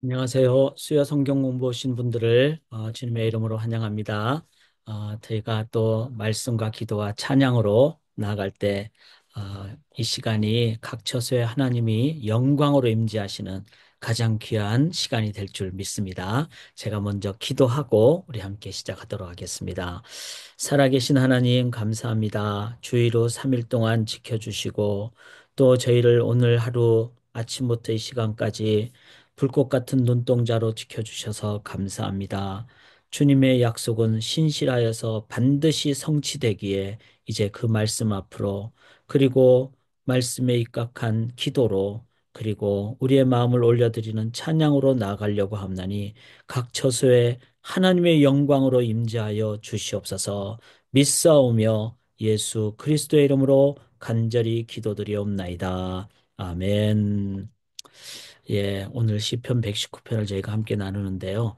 안녕하세요. 수요 성경 공부하신 분들을 주님의 이름으로 환영합니다. 저희가 또 말씀과 기도와 찬양으로 나아갈 때 이 시간이 각 처소에 하나님이 영광으로 임재하시는 가장 귀한 시간이 될 줄 믿습니다. 제가 먼저 기도하고 우리 함께 시작하도록 하겠습니다. 살아계신 하나님 감사합니다. 주의로 3일 동안 지켜주시고 또 저희를 오늘 하루 아침부터 이 시간까지 불꽃 같은 눈동자로 지켜주셔서 감사합니다. 주님의 약속은 신실하여서 반드시 성취되기에 이제 그 말씀 앞으로 그리고 말씀에 입각한 기도로 그리고 우리의 마음을 올려드리는 찬양으로 나아가려고 합나니 각 처소에 하나님의 영광으로 임재하여 주시옵소서. 믿사오며 예수 그리스도의 이름으로 간절히 기도드리옵나이다. 아멘. 예, 오늘 시편 119편을 저희가 함께 나누는데요.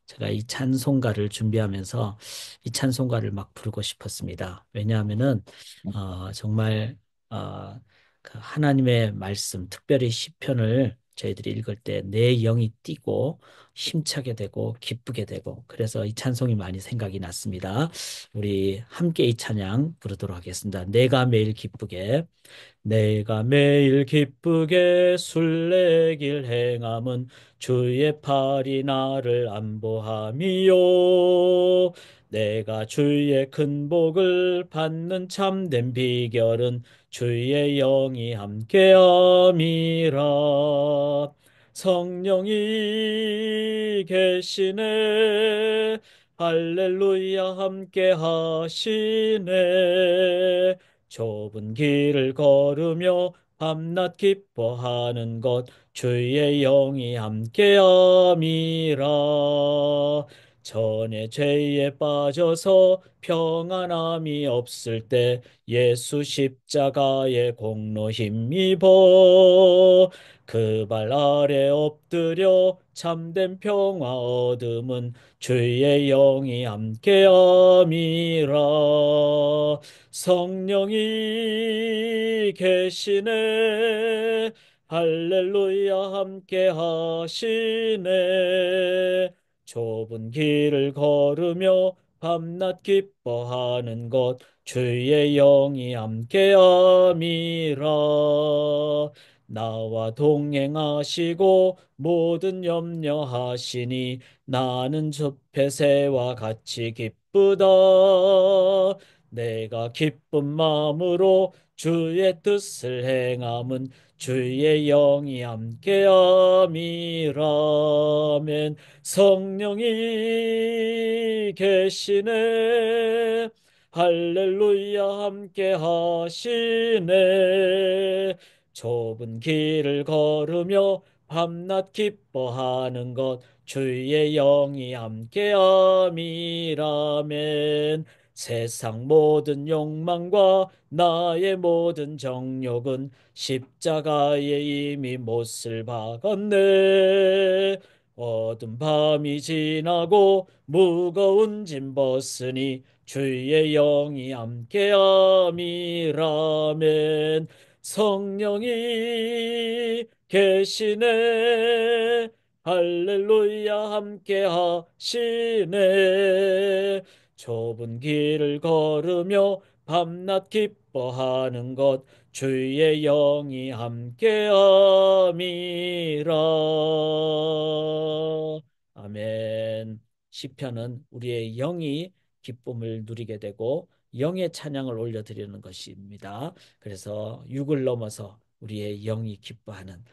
제가 이 찬송가를 준비하면서 이 찬송가를 막 부르고 싶었습니다. 왜냐하면은, 정말, 어, 그 하나님의 말씀, 특별히 시편을 저희들이 읽을 때 내 영이 뛰고 힘차게 되고 기쁘게 되고 그래서 이 찬송이 많이 생각이 났습니다. 우리 함께 이 찬양 부르도록 하겠습니다. 내가 매일 기쁘게. 내가 매일 기쁘게 술래길 행함은 주의 팔이 나를 안보함이요. 내가 주의 큰 복을 받는 참된 비결은 주의 영이 함께함이라. 성령이 계시네. 할렐루야 함께 하시네. 좁은 길을 걸으며 밤낮 기뻐하는 것 주의 영이 함께함이라. 전에 죄에 빠져서 평안함이 없을 때 예수 십자가의 공로 힘입어 그 발 아래 엎드려 참된 평화 얻음은 주의 영이 함께함이라. 성령이 계시네. 할렐루야 함께 하시네. 좁은 길을 걸으며 밤낮 기뻐하는 것 주의 영이 함께함이라. 나와 동행하시고 모든 염려하시니 나는 숲의 새와 같이 기쁘다. 내가 기쁜 마음으로 주의 뜻을 행함은 주의 영이 함께함이라면. 성령이 계시네. 할렐루야 함께 하시네. 좁은 길을 걸으며 밤낮 기뻐하는 것 주의 영이 함께함이라면. 세상 모든 욕망과 나의 모든 정욕은 십자가에 이미 못을 박았네. 어두운 밤이 지나고 무거운 짐 벗으니 주의 영이 함께함이라면. 성령이 계시네. 할렐루야 함께 하시네. 좁은 길을 걸으며 밤낮 기뻐하는 것 주의 영이 함께함이라. 아멘. 시편은 우리의 영이 기쁨을 누리게 되고 영의 찬양을 올려드리는 것입니다. 그래서 육을 넘어서 우리의 영이 기뻐하는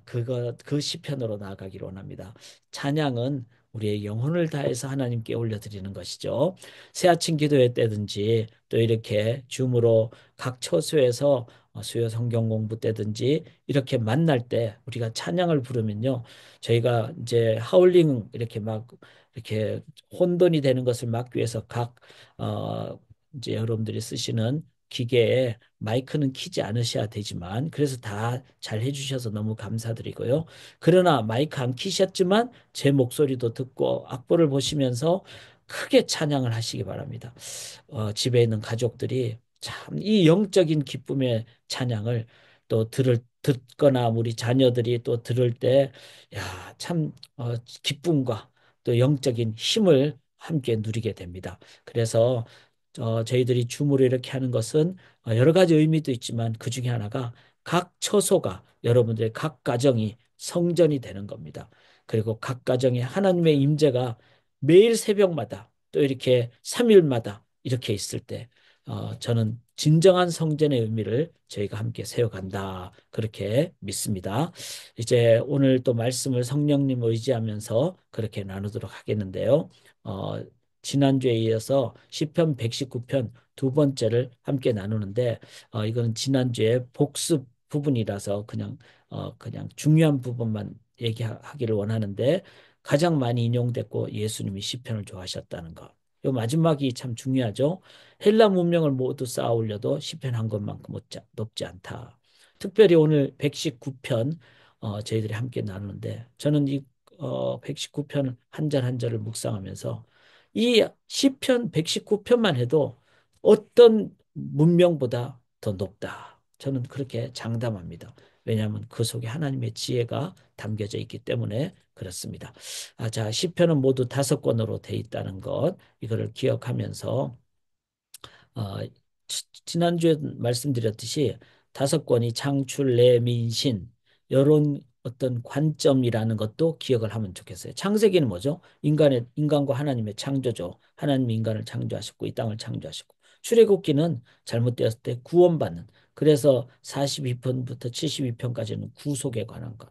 그 시편으로 나아가기를 원합니다. 찬양은 우리의 영혼을 다해서 하나님께 올려드리는 것이죠. 새 아침 기도회 때든지 또 이렇게 줌으로 각 처소에서 수요 성경 공부 때든지 이렇게 만날 때 우리가 찬양을 부르면요. 저희가 이제 하울링 이렇게 막 이렇게 혼돈이 되는 것을 막기 위해서 각 이제 여러분들이 쓰시는 기계에 마이크는 키지 않으셔야 되지만 그래서 다 잘 해주셔서 너무 감사드리고요. 그러나 마이크 안 키셨지만 제 목소리도 듣고 악보를 보시면서 크게 찬양을 하시기 바랍니다. 집에 있는 가족들이 참 이 영적인 기쁨의 찬양을 또 듣거나 우리 자녀들이 또 들을 때, 야, 참, 기쁨과 또 영적인 힘을 함께 누리게 됩니다. 그래서, 저희들이 줌으로 이렇게 하는 것은 여러 가지 의미도 있지만 그 중에 하나가 각 처소가 여러분들의 각 가정이 성전이 되는 겁니다. 그리고 각 가정에 하나님의 임재가 매일 새벽마다 또 이렇게 3일마다 이렇게 있을 때 저는 진정한 성전의 의미를 저희가 함께 세워간다. 그렇게 믿습니다. 이제 오늘 또 말씀을 성령님 의지하면서 그렇게 나누도록 하겠는데요. 어, 지난주에 이어서 시편 119편 두 번째를 함께 나누는데 이거는 지난주에 복습 부분이라서 그냥 중요한 부분만 얘기하기를 원하는데 가장 많이 인용됐고 예수님이 시편을 좋아하셨다는 것. 요 마지막이 참 중요하죠. 헬라 문명을 모두 쌓아 올려도 시편 한 것만큼 높지 않다. 특별히 오늘 119편 저희들이 함께 나누는데 저는 이 119편 한 절 한 절을 묵상하면서 이 시편 119편만 해도 어떤 문명보다 더 높다. 저는 그렇게 장담합니다. 왜냐하면 그 속에 하나님의 지혜가 담겨져 있기 때문에 그렇습니다. 자, 시편은 모두 5권으로 돼 있다는 것, 이거를 기억하면서 어, 지난주에 말씀드렸듯이 5권이 창출, 내, 민신 이런 어떤 관점이라는 것도 기억을 하면 좋겠어요. 창세기는 뭐죠? 인간과 하나님의 창조죠. 하나님이 인간을 창조하셨고 이 땅을 창조하셨고 출애굽기는 잘못되었을 때 구원받는 그래서 42편부터 72편까지는 구속에 관한 것.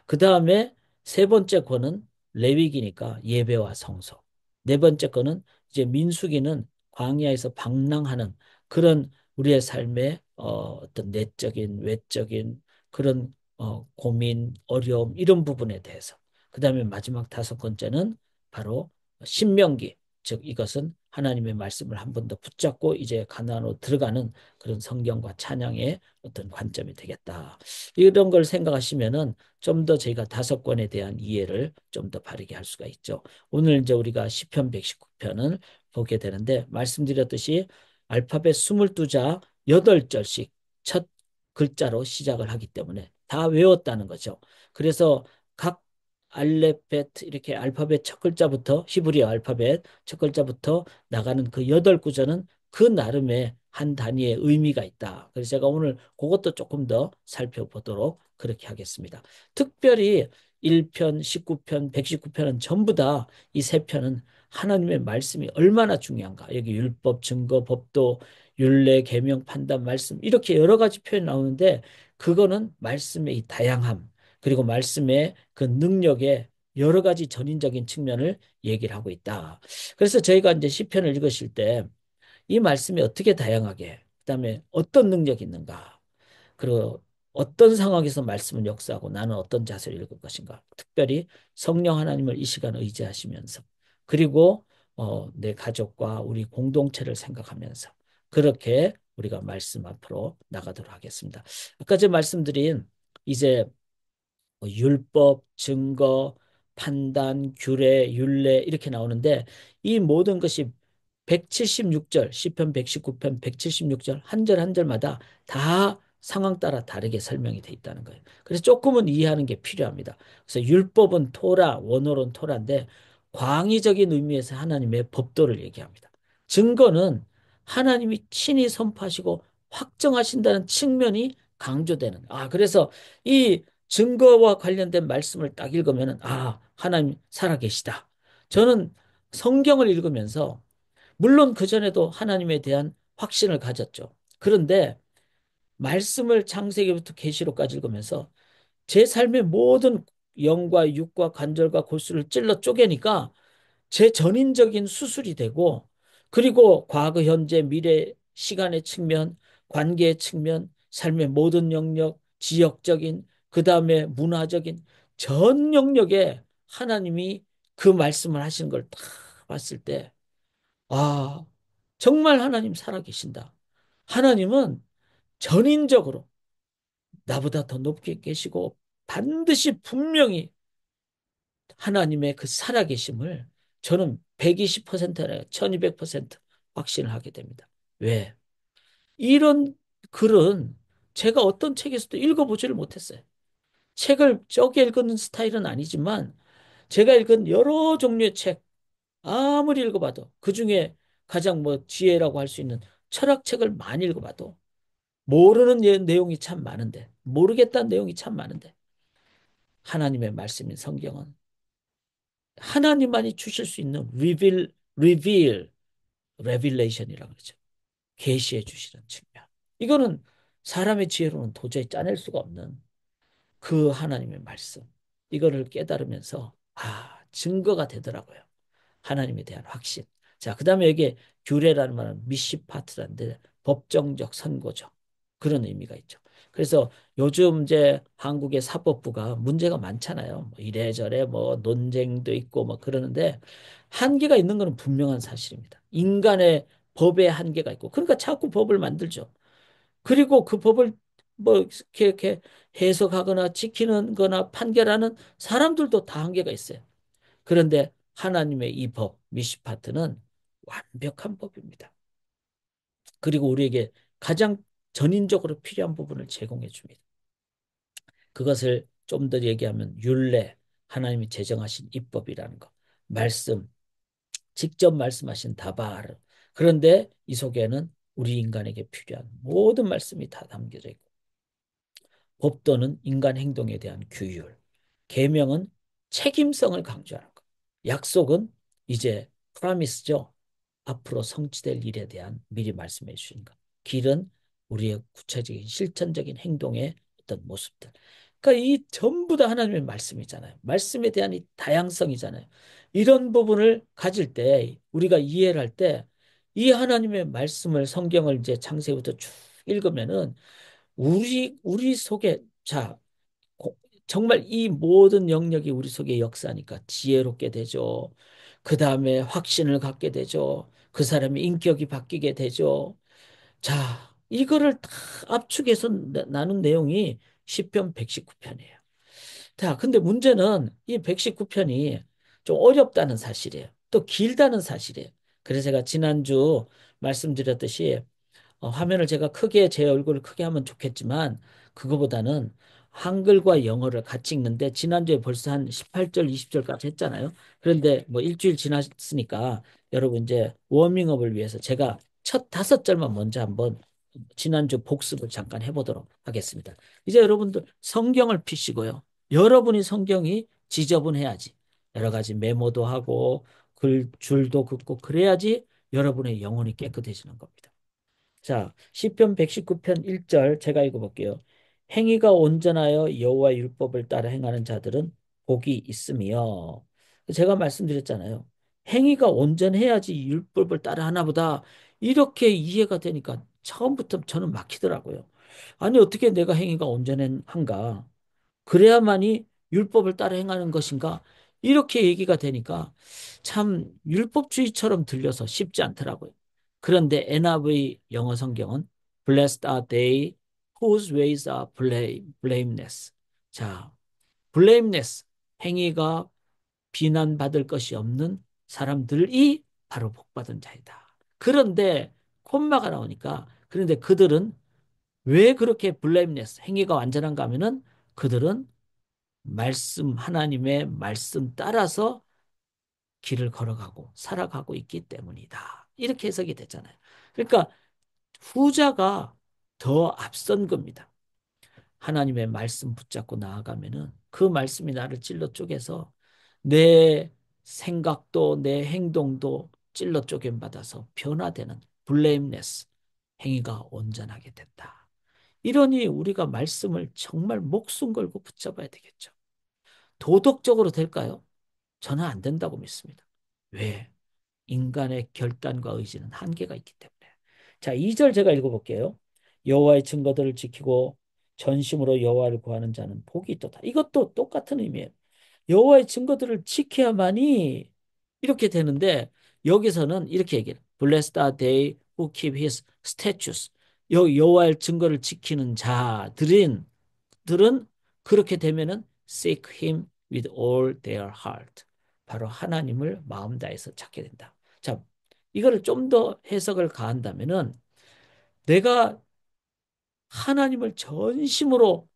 그 다음에 세 번째 권은 레위기니까 예배와 성소. 네 번째 권은 이제 민수기는 광야에서 방랑하는 그런 우리의 삶의 어떤 내적인 외적인 그런 고민, 어려움 이런 부분에 대해서 그다음에 마지막 5번째는 바로 신명기 즉 이것은 하나님의 말씀을 한 번 더 붙잡고 이제 가나안으로 들어가는 그런 성경과 찬양의 어떤 관점이 되겠다. 이런 걸 생각하시면은 좀 더 저희가 5권에 대한 이해를 좀 더 바르게 할 수가 있죠. 오늘 이제 우리가 시편 119편을 보게 되는데 말씀드렸듯이 알파벳 22자 8절씩 첫 글자로 시작을 하기 때문에 다 외웠다는 거죠. 그래서 각 알레벳 이렇게 알파벳 첫 글자부터 히브리어 알파벳 첫 글자부터 나가는 그 8구절은 그 나름의 한 단위의 의미가 있다. 그래서 제가 오늘 그것도 조금 더 살펴보도록 그렇게 하겠습니다. 특별히 1편, 19편, 119편은 전부 다 이 세 편은 하나님의 말씀이 얼마나 중요한가. 여기 율법, 증거, 법도, 율례, 계명, 판단, 말씀 이렇게 여러 가지 표현이 나오는데 그거는 말씀의 이 다양함 그리고 말씀의 그 능력의 여러 가지 전인적인 측면을 얘기를 하고 있다. 그래서 저희가 이제 시편을 읽으실 때 이 말씀이 어떻게 다양하게 그다음에 어떤 능력이 있는가 그리고 어떤 상황에서 말씀을 역사하고 나는 어떤 자세를 읽을 것인가. 특별히 성령 하나님을 이 시간 의지하시면서 그리고 내 가족과 우리 공동체를 생각하면서 그렇게 우리가 말씀 앞으로 나가도록 하겠습니다. 아까 제가 말씀드린 이제 뭐 율법, 증거, 판단, 규례, 율례 이렇게 나오는데 이 모든 것이 176절, 시편 119편 176절 한 절 한 절마다 다 상황 따라 다르게 설명이 돼 있다는 거예요. 그래서 조금은 이해하는 게 필요합니다. 그래서 율법은 토라, 원어로는 토라인데 광의적인 의미에서 하나님의 법도를 얘기합니다. 증거는 하나님이 친히 선포하시고 확정하신다는 측면이 강조되는. 그래서 이 증거와 관련된 말씀을 딱 읽으면 하나님 살아계시다. 저는 성경을 읽으면서 물론 그전에도 하나님에 대한 확신을 가졌죠. 그런데 말씀을 창세기부터 계시록까지 읽으면서 제 삶의 모든 영과 육과 관절과 골수를 찔러 쪼개니까 제 전인적인 수술이 되고 그리고 과거, 현재, 미래, 시간의 측면, 관계의 측면, 삶의 모든 영역, 지역적인, 그 다음에 문화적인 전 영역에 하나님이 그 말씀을 하신 걸 다 봤을 때, 아, 정말 하나님 살아계신다. 하나님은 전인적으로 나보다 더 높게 계시고 반드시 분명히 하나님의 그 살아계심을 저는 120%나 1200% 확신을 하게 됩니다. 왜? 이런 글은 제가 어떤 책에서도 읽어보지를 못했어요. 책을 적게 읽는 스타일은 아니지만 제가 읽은 여러 종류의 책 아무리 읽어봐도 그중에 가장 뭐 지혜라고 할 수 있는 철학책을 많이 읽어봐도 모르는 내용이 참 많은데 모르겠다는 내용이 참 많은데 하나님의 말씀인 성경은 하나님만이 주실 수 있는 레빌레이션이라고 그러죠. 계시해 주시는 측면. 이거는 사람의 지혜로는 도저히 짜낼 수가 없는 그 하나님의 말씀. 이거를 깨달으면서 증거가 되더라고요. 하나님에 대한 확신. 자, 그다음에 여기에 규례라는 말은 미시파트라는데 법정적 선고죠. 그런 의미가 있죠. 그래서 요즘 이제 한국의 사법부가 문제가 많잖아요. 뭐 이래저래 뭐 논쟁도 있고 뭐 그러는데 한계가 있는 것은 분명한 사실입니다. 인간의 법에 한계가 있고 그러니까 자꾸 법을 만들죠. 그리고 그 법을 뭐 이렇게 해석하거나 지키는 거나 판결하는 사람들도 다 한계가 있어요. 그런데 하나님의 이 법, 미시파트는 완벽한 법입니다. 그리고 우리에게 가장 전인적으로 필요한 부분을 제공해 줍니다. 그것을 좀 더 얘기하면 율례, 하나님이 제정하신 입법이라는 거, 말씀, 직접 말씀하신 다바르. 그런데 이 속에는 우리 인간에게 필요한 모든 말씀이 다 담겨져 있고 법도는 인간 행동에 대한 규율, 계명은 책임성을 강조하는 것, 약속은 이제 프라미스죠. 앞으로 성취될 일에 대한 미리 말씀해 주신 것. 길은 우리의 구체적인 실천적인 행동의 어떤 모습들. 그러니까 이 전부 다 하나님의 말씀이잖아요. 말씀에 대한 이 다양성이잖아요. 이런 부분을 가질 때 우리가 이해를 할 때 이 하나님의 말씀을 성경을 이제 창세부터 쭉 읽으면은 우리 속에 정말 이 모든 영역이 우리 속에 역사니까 지혜롭게 되죠. 그 다음에 확신을 갖게 되죠. 그 사람의 인격이 바뀌게 되죠. 자, 이거를 다 압축해서 나눈 내용이 시편 119편이에요. 자, 근데 문제는 이 119편이 좀 어렵다는 사실이에요. 또 길다는 사실이에요. 그래서 제가 지난주 말씀드렸듯이 화면을 제가 크게 제 얼굴을 크게 하면 좋겠지만 그거보다는 한글과 영어를 같이 읽는데 지난주에 벌써 한 18절, 20절까지 했잖아요. 그런데 뭐 일주일 지났으니까 여러분 이제 워밍업을 위해서 제가 첫 5절만 먼저 한번 지난주 복습을 잠깐 해보도록 하겠습니다. 이제 여러분들 성경을 피시고요. 여러분이 성경이 지저분해야지. 여러 가지 메모도 하고 줄도 긋고 그래야지 여러분의 영혼이 깨끗해지는 겁니다. 자, 시편 119편 1절 제가 읽어볼게요. 행위가 온전하여 여호와 율법을 따라 행하는 자들은 복이 있으며 제가 말씀드렸잖아요. 행위가 온전해야지 율법을 따라 하나 보다 이렇게 이해가 되니까 처음부터 저는 막히더라고요. 아니 어떻게 내가 행위가 온전한가? 그래야만이 율법을 따라 행하는 것인가? 이렇게 얘기가 되니까 참 율법주의처럼 들려서 쉽지 않더라고요. 그런데 NIV 영어 성경은 Blessed are they whose ways are blameless. 자, blameless 행위가 비난받을 것이 없는 사람들이 바로 복받은 자이다. 그런데 콤마가 나오니까 그런데 그들은 왜 그렇게 blameless 행위가 완전한가 하면은 그들은 하나님의 말씀 따라서 길을 걸어가고 살아가고 있기 때문이다. 이렇게 해석이 되잖아요. 그러니까 후자가 더 앞선 겁니다. 하나님의 말씀 붙잡고 나아가면은 그 말씀이 나를 찔러 쪼개서 내 생각도 내 행동도 찔러 쪼개 받아서 변화되는 블레임레스 행위가 온전하게 된다. 이러니 우리가 말씀을 정말 목숨 걸고 붙잡아야 되겠죠. 도덕적으로 될까요? 저는 안 된다고 믿습니다. 왜? 인간의 결단과 의지는 한계가 있기 때문에. 자, 2절 제가 읽어볼게요. 여호와의 증거들을 지키고 전심으로 여호와를 구하는 자는 복이 있도다. 이것도 똑같은 의미예요. 여호와의 증거들을 지켜야만이 이렇게 되는데 여기서는 이렇게 얘기해요. Blessed are they who keep his statutes. 여호와의 증거를 지키는 들은 그렇게 되면은 seek him with all their heart. 바로 하나님을 마음 다해서 찾게 된다. 자, 이거를 좀 더 해석을 가한다면은 내가 하나님을 전심으로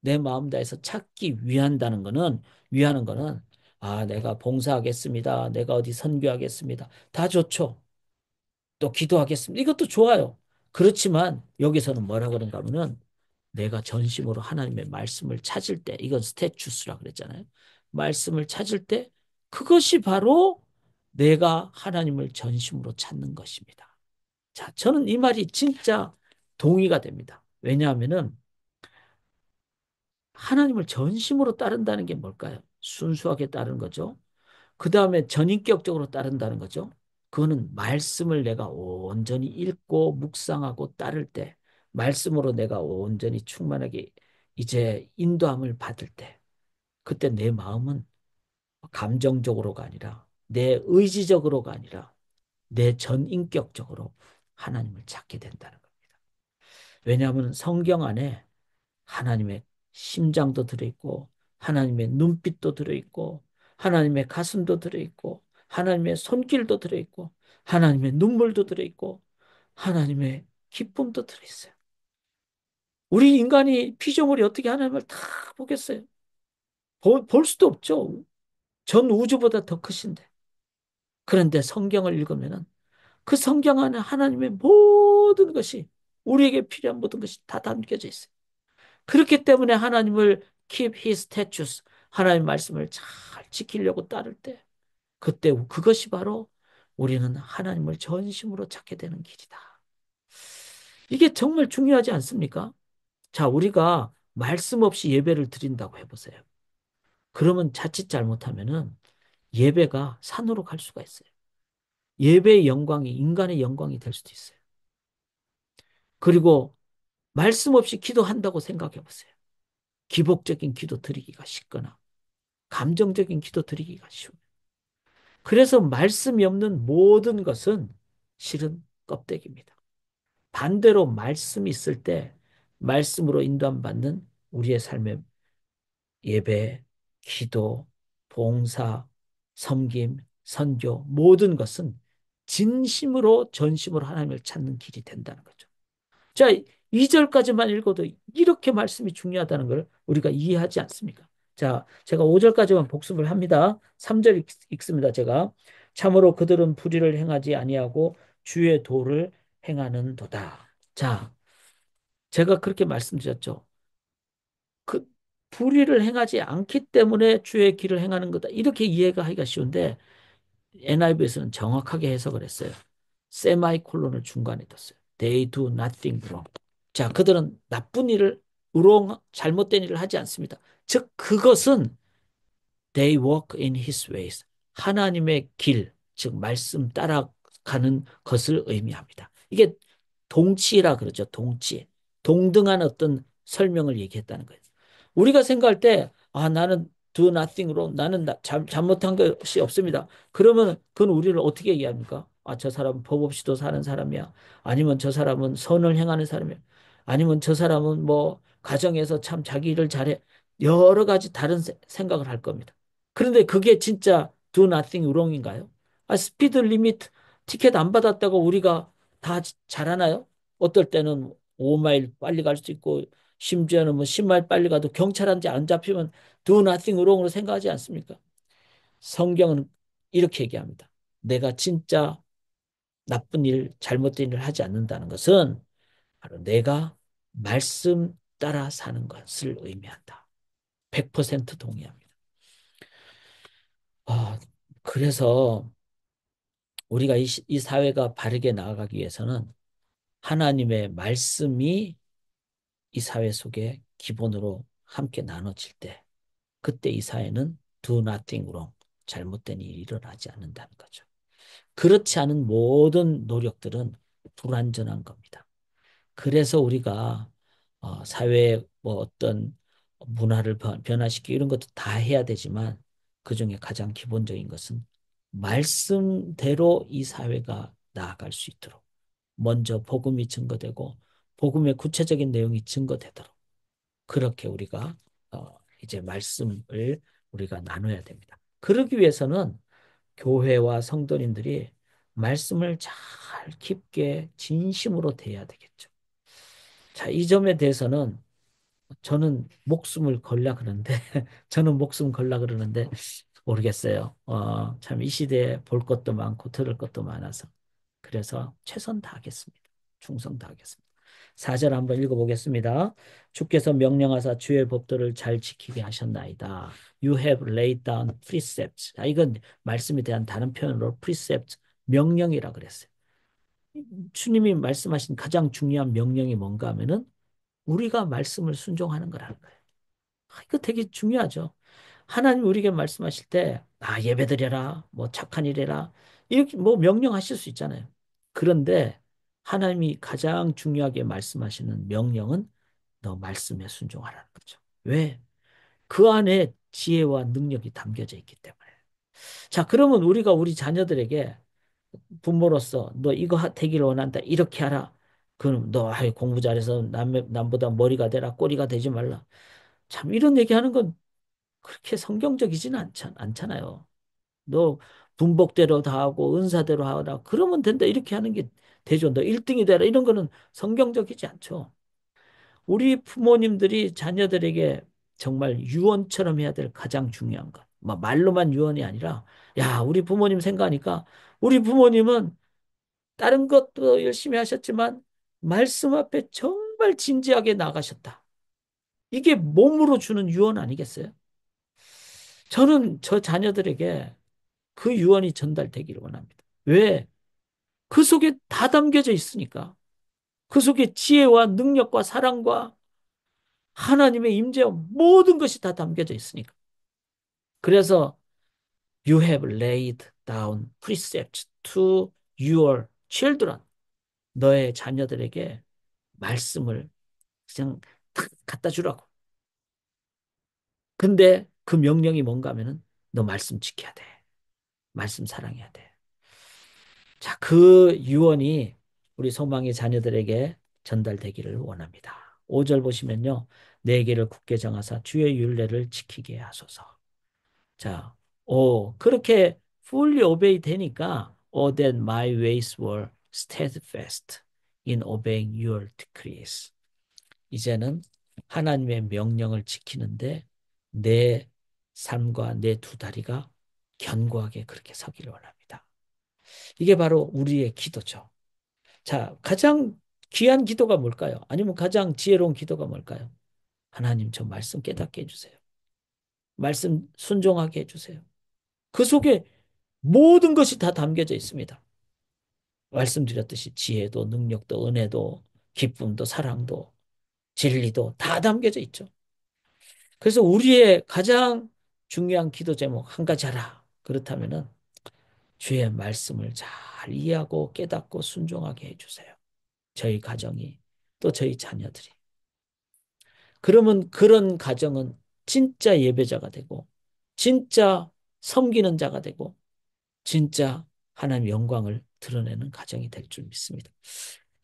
내 마음 다해서 찾기 위하는 거는, 내가 봉사하겠습니다. 내가 어디 선교하겠습니다. 다 좋죠. 또 기도하겠습니다. 이것도 좋아요. 그렇지만 여기서는 뭐라 그런가 하면은 내가 전심으로 하나님의 말씀을 찾을 때, 이건 스태추스라 그랬잖아요. 말씀을 찾을 때 그것이 바로 내가 하나님을 전심으로 찾는 것입니다. 자, 저는 이 말이 진짜 동의가 됩니다. 왜냐하면은 하나님을 전심으로 따른다는 게 뭘까요? 순수하게 따르는 거죠. 그 다음에 전인격적으로 따른다는 거죠. 그거는 말씀을 내가 온전히 읽고 묵상하고 따를 때, 말씀으로 내가 온전히 충만하게 이제 인도함을 받을 때, 그때 내 마음은 감정적으로가 아니라 내 의지적으로가 아니라 내 전인격적으로 하나님을 찾게 된다는 겁니다. 왜냐하면 성경 안에 하나님의 심장도 들어있고 하나님의 눈빛도 들어있고 하나님의 가슴도 들어있고 하나님의 손길도 들어있고 하나님의 눈물도 들어있고 하나님의 기쁨도 들어있어요. 우리 인간이 피조물이 어떻게 하나님을 다 보겠어요? 볼 수도 없죠. 전 우주보다 더 크신데. 그런데 성경을 읽으면은 그 성경 안에 하나님의 모든 것이, 우리에게 필요한 모든 것이 다 담겨져 있어요. 그렇기 때문에 하나님을 keep his statutes, 하나님의 말씀을 잘 지키려고 따를 때, 그때 그것이 바로 우리는 하나님을 전심으로 찾게 되는 길이다. 이게 정말 중요하지 않습니까? 자, 우리가 말씀 없이 예배를 드린다고 해보세요. 그러면 자칫 잘못하면은 예배가 산으로 갈 수가 있어요. 예배의 영광이 인간의 영광이 될 수도 있어요. 그리고 말씀 없이 기도한다고 생각해 보세요. 기복적인 기도 드리기가 쉽거나 감정적인 기도 드리기가 쉬워요. 그래서 말씀이 없는 모든 것은 실은 껍데기입니다. 반대로 말씀이 있을 때 말씀으로 인도함 받는 우리의 삶의 예배, 기도, 봉사, 섬김, 선교 모든 것은 진심으로 전심으로 하나님을 찾는 길이 된다는 거죠. 자, 2절까지만 읽어도 이렇게 말씀이 중요하다는 걸 우리가 이해하지 않습니까? 자, 제가 5절까지만 복습을 합니다. 3절 읽습니다. 제가 참으로 그들은 불의를 행하지 아니하고 주의 도를 행하는도다. 자, 제가 그렇게 말씀드렸죠. 그 불의를 행하지 않기 때문에 주의 길을 행하는 거다. 이렇게 이해가 하기가 쉬운데 NIV에서는 정확하게 해석을 했어요. 세마이콜론을 중간에 뒀어요. They do nothing wrong. 자, 그들은 나쁜 일을, 잘못된 일을 하지 않습니다. 즉, 그것은 they walk in his ways. 하나님의 길, 즉, 말씀 따라가는 것을 의미합니다. 이게 동치라 그러죠. 동치. 동등한 어떤 설명을 얘기했다는 거예요. 우리가 생각할 때, 나는 do nothing으로 나는 잘못한 것이 없습니다. 그러면 그건 우리를 어떻게 이해합니까? 저 사람은 법 없이도 사는 사람이야. 아니면 저 사람은 선을 행하는 사람이야. 아니면 저 사람은 뭐 가정에서 참 자기 일을 잘해. 여러 가지 다른 생각을 할 겁니다. 그런데 그게 진짜 do nothing wrong인가요? 스피드 리미트 티켓 안 받았다고 우리가 다 잘하나요? 어떨 때는 5마일 빨리 갈 수 있고 심지어는 뭐 10마일 빨리 가도 경찰한테 안 잡히면 do nothing wrong으로 생각하지 않습니까? 성경은 이렇게 얘기합니다. 내가 진짜 나쁜 일, 잘못된 일을 하지 않는다는 것은 바로 내가 말씀 따라 사는 것을 의미한다. 100% 동의합니다. 아, 그래서 우리가 이 사회가 바르게 나아가기 위해서는 하나님의 말씀이 이 사회 속에 기본으로 함께 나눠질 때, 그때 이 사회는 do nothing wrong, 잘못된 일이 일어나지 않는다는 거죠. 그렇지 않은 모든 노력들은 불완전한 겁니다. 그래서 우리가 사회의 뭐 어떤 문화를 변화시키고 이런 것도 다 해야 되지만 그중에 가장 기본적인 것은 말씀대로 이 사회가 나아갈 수 있도록 먼저 복음이 증거되고 복음의 구체적인 내용이 증거되도록 그렇게 우리가 이제 말씀을 우리가 나눠야 됩니다. 그러기 위해서는 교회와 성도님들이 말씀을 잘 깊게 진심으로 대해야 되겠죠. 자, 이 점에 대해서는 저는 목숨을 걸라 그러는데, 저는 목숨 걸라 그러는데, 모르겠어요. 참 이 시대에 볼 것도 많고 들을 것도 많아서. 그래서 최선 다하겠습니다. 충성 다하겠습니다. 4절 한번 읽어보겠습니다. 주께서 명령하사 주의 법도를 잘 지키게 하셨나이다. You have laid down precepts. 이건 말씀에 대한 다른 표현으로 precepts, 명령이라 그랬어요. 주님이 말씀하신 가장 중요한 명령이 뭔가 하면은 우리가 말씀을 순종하는 거라는 거예요. 이거 되게 중요하죠. 하나님 우리에게 말씀하실 때, 예배드려라, 뭐 착한 일 해라, 이렇게 뭐 명령하실 수 있잖아요. 그런데 하나님이 가장 중요하게 말씀하시는 명령은 너 말씀에 순종하라는 거죠. 왜? 그 안에 지혜와 능력이 담겨져 있기 때문에. 자, 그러면 우리가 우리 자녀들에게 부모로서 너 이거 되기를 원한다. 이렇게 하라. 그럼 너 공부 잘해서 남보다 머리가 되라. 꼬리가 되지 말라. 참 이런 얘기하는 건 그렇게 성경적이지는 않잖아요. 너 분복대로 다 하고 은사대로 하라. 그러면 된다. 이렇게 하는 게 되죠. 너 1등이 되라. 이런 거는 성경적이지 않죠. 우리 부모님들이 자녀들에게 정말 유언처럼 해야 될 가장 중요한 것. 뭐 말로만 유언이 아니라 야, 우리 부모님 생각하니까 우리 부모님은 다른 것도 열심히 하셨지만 말씀 앞에 정말 진지하게 나가셨다. 이게 몸으로 주는 유언 아니겠어요? 저는 저 자녀들에게 그 유언이 전달되기를 원합니다. 왜? 그 속에 다 담겨져 있으니까. 그 속에 지혜와 능력과 사랑과 하나님의 임재와 모든 것이 다 담겨져 있으니까. 그래서 you have laid down precepts to your children. 너의 자녀들에게 말씀을 그냥 탁 갖다 주라고. 근데 그 명령이 뭔가 하면은 너 말씀 지켜야 돼. 말씀 사랑해야 돼. 자, 그 유언이 우리 소망의 자녀들에게 전달되기를 원합니다. 5절 보시면요. 내 길을 굳게 정하사 주의 율례를 지키게 하소서. 자, 그렇게 fully obey 되니까 that my ways were steadfast in obeying your decrees. 이제는 하나님의 명령을 지키는데 내 삶과 내 두 다리가 견고하게 그렇게 서기를 원합니다. 이게 바로 우리의 기도죠. 자, 가장 귀한 기도가 뭘까요? 아니면 가장 지혜로운 기도가 뭘까요? 하나님, 저 말씀 깨닫게 해주세요. 말씀 순종하게 해주세요. 그 속에 모든 것이 다 담겨져 있습니다. 말씀드렸듯이 지혜도, 능력도, 은혜도, 기쁨도, 사랑도, 진리도 다 담겨져 있죠. 그래서 우리의 가장 중요한 기도 제목 한 가지 하라. 그렇다면은 주의 말씀을 잘 이해하고 깨닫고 순종하게 해주세요. 저희 가정이 또 저희 자녀들이. 그러면 그런 가정은 진짜 예배자가 되고 진짜 섬기는 자가 되고 진짜 하나님 영광을 드러내는 가정이 될 줄 믿습니다.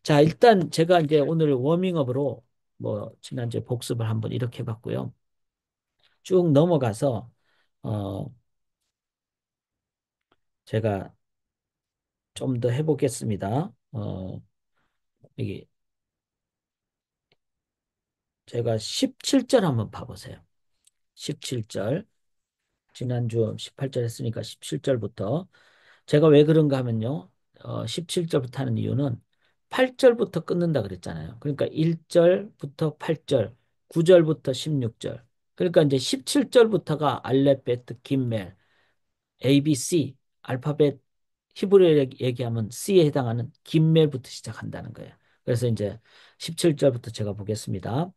자, 일단 제가 이제 오늘 워밍업으로 뭐 지난주에 복습을 한번 이렇게 해봤고요. 쭉 넘어가서 어 제가 좀 더 해보겠습니다. 여기 제가 17절 한번 봐보세요. 17절. 지난주 18절 했으니까 17절부터. 제가 왜 그런가 하면요. 17절부터 하는 이유는 8절부터 끊는다 그랬잖아요. 그러니까 1절부터 8절, 9절부터 16절. 그러니까 이제 17절부터가 알렙베트, 김멜, ABC, 알파벳 히브리어 얘기하면 C에 해당하는 김멜부터 시작한다는 거예요. 그래서 이제 17절부터 제가 보겠습니다.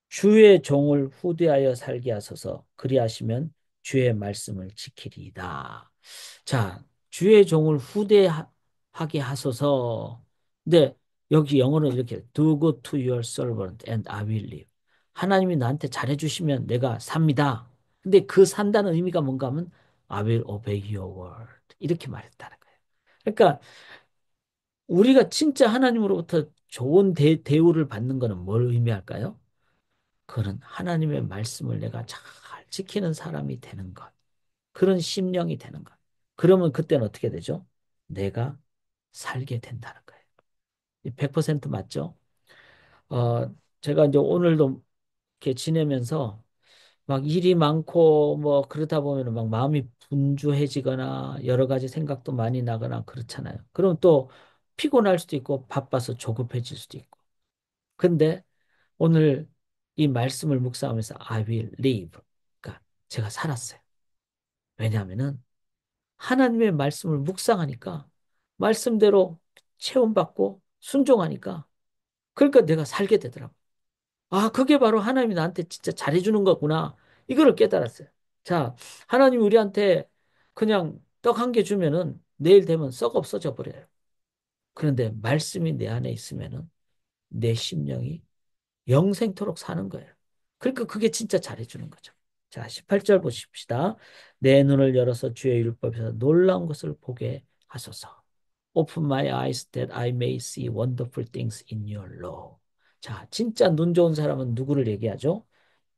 주의 종을 후대하여 살게 하소서. 그리하시면 주의 말씀을 지키리이다. 자, 주의 종을 후대하게 하소서. 근데 여기 영어는 이렇게 do good to your servant and I will live. 하나님이 나한테 잘해주시면 내가 삽니다. 근데 그 산다는 의미가 뭔가 하면 I will obey your word. 이렇게 말했다는 거예요. 그러니까 우리가 진짜 하나님으로부터 좋은 대우를 받는 것은 뭘 의미할까요? 그런 하나님의 말씀을 내가 잘 지키는 사람이 되는 것. 그런 심령이 되는 것. 그러면 그때는 어떻게 되죠? 내가 살게 된다는 거예요. 100% 맞죠? 제가 이제 오늘도 이렇게 지내면서 막 일이 많고 뭐 그러다 보면은 막 마음이 분주해지거나 여러 가지 생각도 많이 나거나 그렇잖아요. 그럼 또 피곤할 수도 있고 바빠서 조급해질 수도 있고. 근데 오늘 이 말씀을 묵상하면서 I will live. 그러니까 제가 살았어요. 왜냐하면은 하나님의 말씀을 묵상하니까 말씀대로 체험받고 순종하니까 그러니까 내가 살게 되더라고. 아, 그게 바로 하나님이 나한테 진짜 잘해주는 거구나. 이거를 깨달았어요. 자, 하나님 우리한테 그냥 떡 한 개 주면은 내일 되면 썩 없어져 버려요. 그런데 말씀이 내 안에 있으면은 내 심령이 영생토록 사는 거예요. 그러니까 그게 진짜 잘해주는 거죠. 자, 18절 보십시다. 내 눈을 열어서 주의 율법에서 놀라운 것을 보게 하소서. Open my eyes that I may see wonderful things in your law. 자, 진짜 눈 좋은 사람은 누구를 얘기하죠?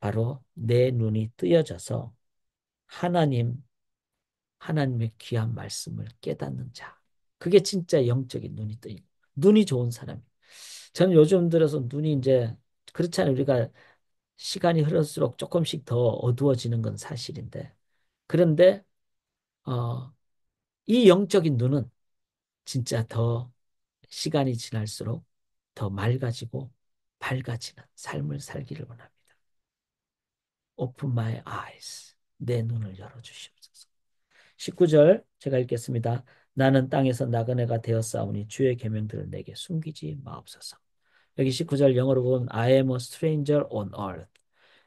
바로 내 눈이 뜨여져서 하나님, 하나님의 귀한 말씀을 깨닫는 자. 그게 진짜 영적인 눈이 뜨인, 눈이 좋은 사람이에요. 저는 요즘 들어서 눈이 이제 그렇잖아요. 우리가 시간이 흐를수록 조금씩 더 어두워지는 건 사실인데. 그런데 어, 이 영적인 눈은 진짜 더 시간이 지날수록 더 맑아지고 밝아지는 삶을 살기를 원합니다. Open my eyes. 내 눈을 열어주시옵소서. 19절 제가 읽겠습니다. 나는 땅에서 나그네가 되었사오니 주의 계명들을 내게 숨기지 마옵소서. 여기 19절 영어로 보면 I am a stranger on earth.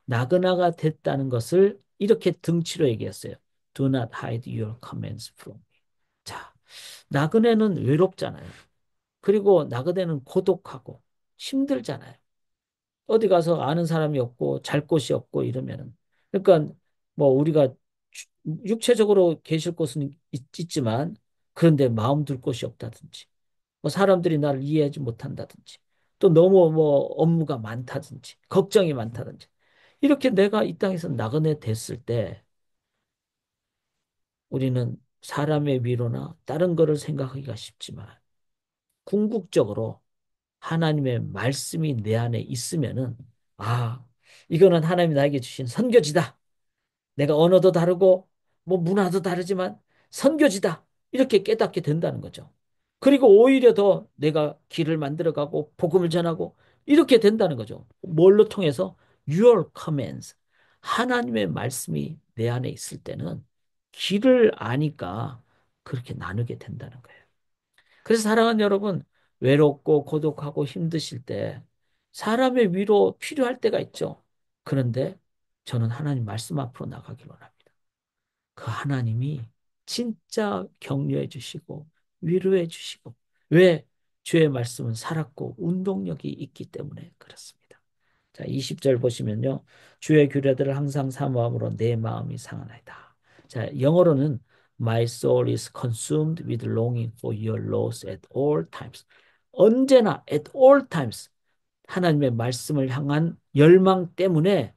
나그네가 됐다는 것을 이렇게 등치로 얘기했어요. Do not hide your commands from me. 자, 나그네는 외롭잖아요. 그리고 나그네는 고독하고 힘들잖아요. 어디 가서 아는 사람이 없고 잘 곳이 없고 이러면은. 그러니까 뭐 우리가 육체적으로 계실 곳은 있지만 그런데 마음 둘 곳이 없다든지 뭐 사람들이 나를 이해하지 못한다든지 또 너무 뭐 업무가 많다든지 걱정이 많다든지 이렇게 내가 이 땅에서 나그네 됐을 때 우리는 사람의 위로나 다른 거를 생각하기가 쉽지만 궁극적으로 하나님의 말씀이 내 안에 있으면은 아, 이거는 하나님이 나에게 주신 선교지다. 내가 언어도 다르고 뭐 문화도 다르지만 선교지다. 이렇게 깨닫게 된다는 거죠. 그리고 오히려 더 내가 길을 만들어가고 복음을 전하고 이렇게 된다는 거죠. 뭘로 통해서? Your commands. 하나님의 말씀이 내 안에 있을 때는 길을 아니까 그렇게 나누게 된다는 거예요. 그래서 사랑하는 여러분, 외롭고 고독하고 힘드실 때 사람의 위로 필요할 때가 있죠. 그런데 저는 하나님 말씀 앞으로 나가길 원합니다. 그 하나님이 진짜 격려해 주시고 위로해 주시고 왜? 주의 말씀은 살았고 운동력이 있기 때문에 그렇습니다. 자, 20절 보시면요. 주의 규례들을 항상 사모함으로 내 마음이 상하나이다. 자, 영어로는 My soul is consumed with longing for your laws at all times. 언제나 at all times 하나님의 말씀을 향한 열망 때문에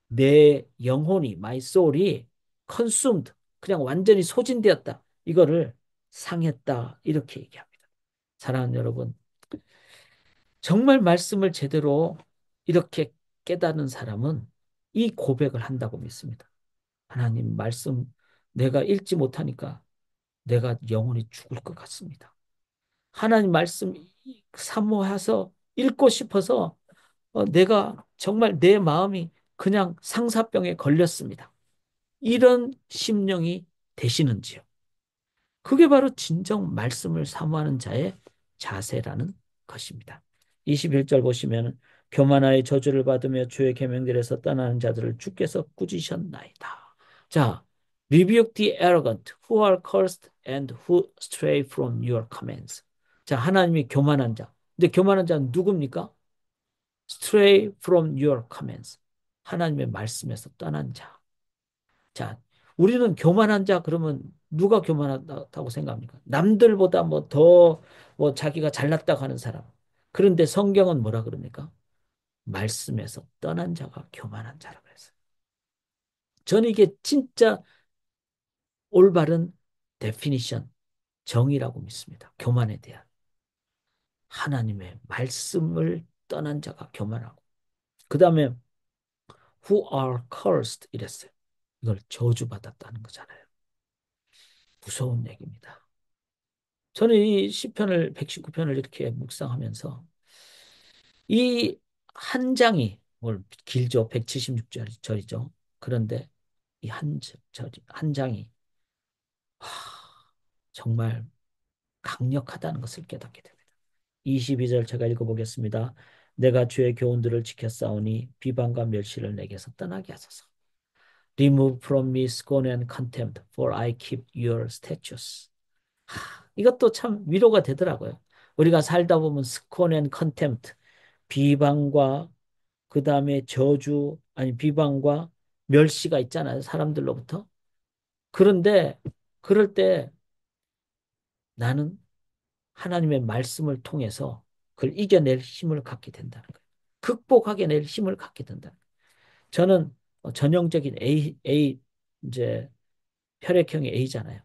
내 영혼이 my soul이 consumed 그냥 완전히 소진되었다. 이거를 상했다. 이렇게 얘기합니다. 사랑하는 여러분, 정말 말씀을 제대로 이렇게 깨닫는 사람은 이 고백을 한다고 믿습니다. 하나님 말씀 내가 읽지 못하니까 내가 영혼이 죽을 것 같습니다. 하나님 말씀 사모해서 읽고 싶어서 내가 정말 내 마음이 그냥 상사병에 걸렸습니다. 이런 심령이 되시는지요? 그게 바로 진정 말씀을 사모하는 자의 자세라는 것입니다. 21절 보시면 교만하여 저주를 받으며 주의 계명들에서 떠나는 자들을 주께서 꾸짖으셨나이다. 자, rebuke the arrogant who are cursed and who stray from your commands. 자, 하나님이 교만한 자. 근데 교만한 자는 누굽니까? Stray from your commands. 하나님의 말씀에서 떠난 자. 자, 우리는 교만한 자 그러면 누가 교만하다고 생각합니까? 남들보다 뭐 더 뭐 자기가 잘났다고 하는 사람. 그런데 성경은 뭐라 그럽니까? 말씀에서 떠난 자가 교만한 자라고 했어요. 저는 이게 진짜 올바른 데피니션, 정의라고 믿습니다. 교만에 대한. 하나님의 말씀을 떠난 자가 교만하고. 그 다음에 who are cursed 이랬어요. 이걸 저주받았다는 거잖아요. 무서운 얘기입니다. 저는 이 시편을 119편을 이렇게 묵상하면서 이 한 장이 뭘 길죠. 176절이죠. 그런데 이 한 장이 정말 강력하다는 것을 깨닫게 됩니다. 22절 제가 읽어보겠습니다. 내가 주의 교훈들을 지켰사오니 비방과 멸시를 내게서 떠나게 하소서. Remove from me scorn and contempt, for I keep your statutes. 이것도 참 위로가 되더라고요. 우리가 살다 보면 scorn and contempt, 비방과 그 다음에 저주, 아니 비방과 멸시가 있잖아요. 사람들로부터. 그런데 그럴 때 나는 하나님의 말씀을 통해서 그걸 이겨낼 힘을 갖게 된다는 거예요. 극복하게 낼 힘을 갖게 된다는 거예요. 저는 전형적인 이제 혈액형이 A잖아요.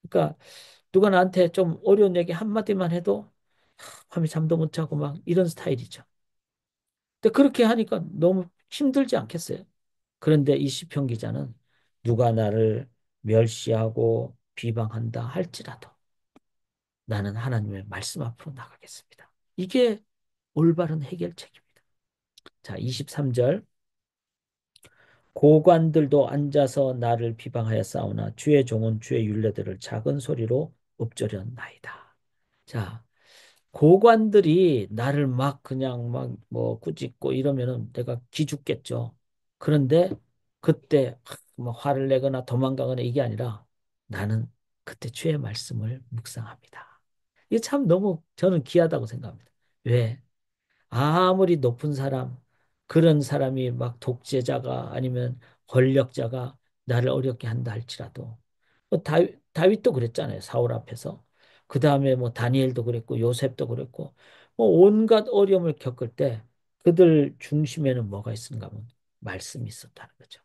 그러니까 누가 나한테 좀 어려운 얘기 한마디만 해도 밤에 잠도 못 자고 막 이런 스타일이죠. 근데 그렇게 하니까 너무 힘들지 않겠어요? 그런데 이 시편 기자는 누가 나를 멸시하고 비방한다 할지라도 나는 하나님의 말씀 앞으로 나가겠습니다. 이게 올바른 해결책입니다. 자, 23절. 고관들도 앉아서 나를 비방하여 싸우나 주의 종은 주의 율례들을 작은 소리로 읊조렸나이다. 자, 고관들이 나를 막 그냥 막 뭐 꾸짖고 이러면은 내가 기죽겠죠. 그런데 그때 뭐 화를 내거나 도망가거나 이게 아니라 나는 그때 주의 말씀을 묵상합니다. 이게 참 너무 저는 귀하다고 생각합니다. 왜? 아무리 높은 사람, 그런 사람이 막 독재자가 아니면 권력자가 나를 어렵게 한다 할지라도 뭐 다윗도 그랬잖아요. 사울 앞에서. 그 다음에 뭐 다니엘도 그랬고 요셉도 그랬고 뭐 온갖 어려움을 겪을 때 그들 중심에는 뭐가 있는가 하면 말씀이 있었다는 거죠.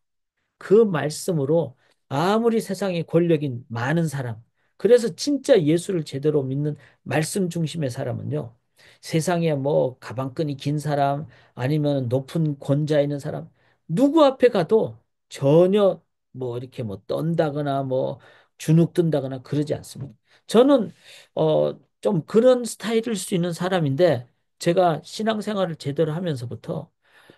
그 말씀으로 아무리 세상에 권력이 많은 사람, 그래서 진짜 예수를 제대로 믿는 말씀 중심의 사람은요, 세상에 뭐 가방끈이 긴 사람, 아니면 높은 권좌 있는 사람, 누구 앞에 가도 전혀 뭐 이렇게 뭐 떤다거나 뭐 주눅 든다거나 그러지 않습니다. 저는 좀 그런 스타일일 수 있는 사람인데 제가 신앙생활을 제대로 하면서부터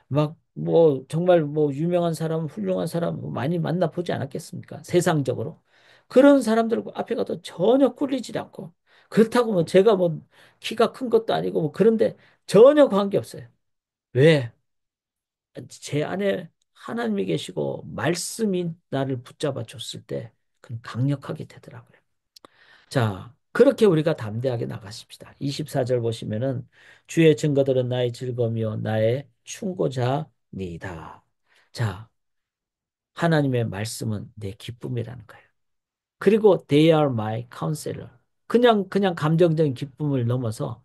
막 뭐 정말 뭐 유명한 사람, 훌륭한 사람 많이 만나보지 않았겠습니까? 세상적으로. 그런 사람들 앞에 가도 전혀 꿀리지 않고 그렇다고 뭐 제가 뭐 키가 큰 것도 아니고 뭐 그런데 전혀 관계없어요. 왜? 제 안에 하나님이 계시고 말씀이 나를 붙잡아 줬을 때 그건 강력하게 되더라고요. 자, 그렇게 우리가 담대하게 나가십시다. 24절 보시면은 주의 증거들은 나의 즐거움이요 나의 충고자니이다. 자, 하나님의 말씀은 내 기쁨이라는 거예요. 그리고 they are my counselor. 그냥 감정적인 기쁨을 넘어서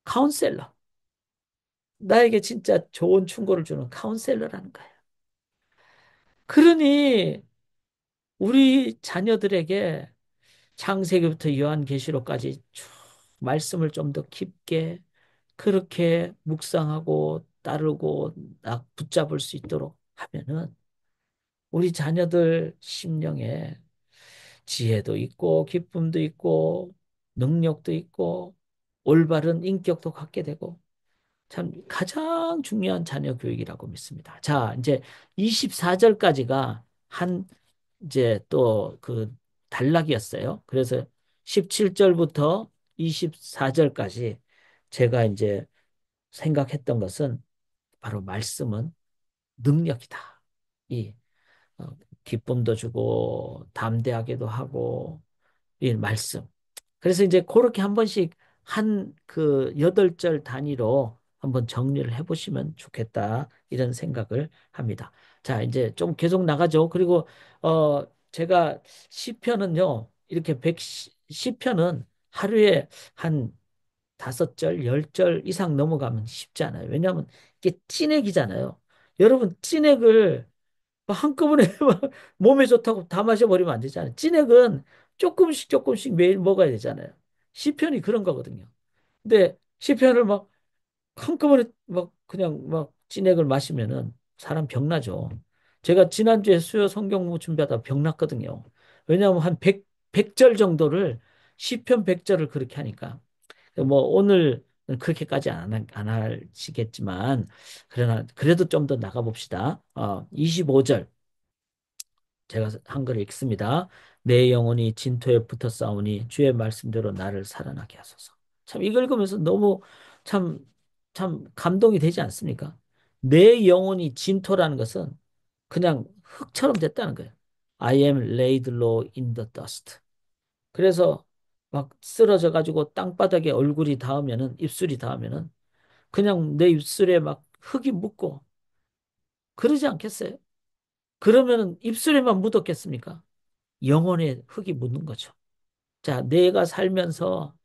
카운셀러. 나에게 진짜 좋은 충고를 주는 카운셀러라는 거예요. 그러니 우리 자녀들에게 창세기부터 요한계시록까지 쭉 말씀을 좀 더 깊게 그렇게 묵상하고 따르고 붙잡을 수 있도록 하면은 우리 자녀들 심령에 지혜도 있고 기쁨도 있고 능력도 있고 올바른 인격도 갖게 되고 참 가장 중요한 자녀 교육이라고 믿습니다. 자, 이제 24절까지가 한 이제 또 그 단락이었어요. 그래서 17절부터 24절까지 제가 이제 생각했던 것은 바로 말씀은 능력이다. 이 어, 기쁨도 주고 담대하게도 하고 이 말씀. 그래서 이제 그렇게 한 번씩 한 그 8절 단위로 한번 정리를 해보시면 좋겠다. 이런 생각을 합니다. 자, 이제 좀 계속 나가죠. 그리고 제가 시편은요. 이렇게 시편은 하루에 한 5절, 10절 이상 넘어가면 쉽지 않아요. 왜냐하면 이게 찐액이잖아요. 여러분, 찐액을 막 한꺼번에 막 몸에 좋다고 다 마셔버리면 안 되잖아요. 찐액은 조금씩 조금씩 매일 먹어야 되잖아요. 시편이 그런 거거든요. 근데 시편을 막 한꺼번에 막 그냥 막 진액을 마시면은 사람 병나죠. 제가 지난주에 수요 성경부 준비하다 병났거든요. 왜냐하면 한 100절 정도를 시편 100절을 그렇게 하니까. 뭐 오늘은 그렇게까지 안 하시겠지만 그러나 그래도 좀 더 나가봅시다. 25절 제가 한글을 읽습니다. 내 영혼이 진토에 붙어 싸우니 주의 말씀대로 나를 살아나게 하소서. 참 이걸 읽으면서 너무 참, 참 감동이 되지 않습니까? 내 영혼이 진토라는 것은 그냥 흙처럼 됐다는 거예요. I am laid low in the dust. 그래서 막 쓰러져 가지고 땅바닥에 얼굴이 닿으면은 입술이 닿으면은 그냥 내 입술에 막 흙이 묻고 그러지 않겠어요? 그러면은 입술에만 묻었겠습니까? 영혼에 흙이 묻는 거죠. 자, 내가 살면서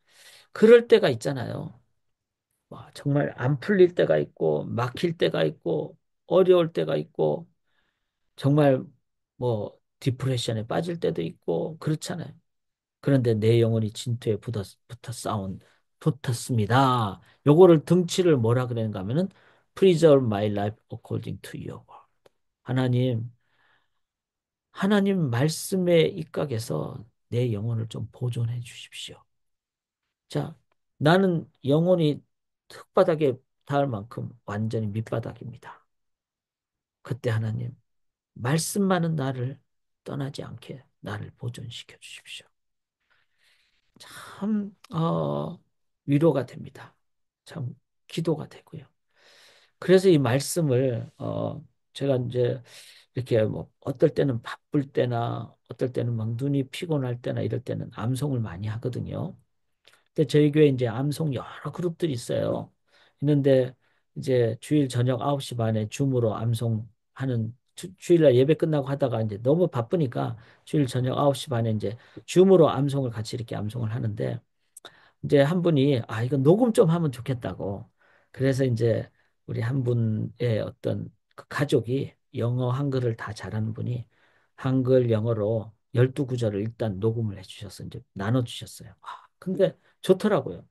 그럴 때가 있잖아요. 와, 정말 안 풀릴 때가 있고, 막힐 때가 있고, 어려울 때가 있고, 정말 뭐, 디프레션에 빠질 때도 있고, 그렇잖아요. 그런데 내 영혼이 진토에 붙었습니다. 요거를 등치를 뭐라 그러는가 하면은, Preserve my life according to your word. 하나님, 하나님 말씀에 입각해서 내 영혼을 좀 보존해 주십시오. 자, 나는 영혼이 흙바닥에 닿을 만큼 완전히 밑바닥입니다. 그때 하나님, 말씀만은 나를 떠나지 않게 나를 보존시켜 주십시오. 참, 위로가 됩니다. 참, 기도가 되고요. 그래서 이 말씀을, 제가 이제 이렇게 뭐, 어떨 때는 바쁠 때나, 어떨 때는 막 눈이 피곤할 때나 이럴 때는 암송을 많이 하거든요. 근데 저희 교회 이제 암송 여러 그룹들이 있어요. 있는데 이제 주일 저녁 9시 반에 줌으로 암송하는 주일날 예배 끝나고 하다가 이제 너무 바쁘니까 주일 저녁 9시 반에 이제 줌으로 암송을 같이 이렇게 암송을 하는데 이제 한 분이 이거 녹음 좀 하면 좋겠다고. 그래서 이제 우리 한 분의 어떤 그 가족이 영어 한글을 다 잘하는 분이 한글 영어로 12구절을 일단 녹음을 해주셔서 이제 나눠주셨어요. 근데 좋더라고요.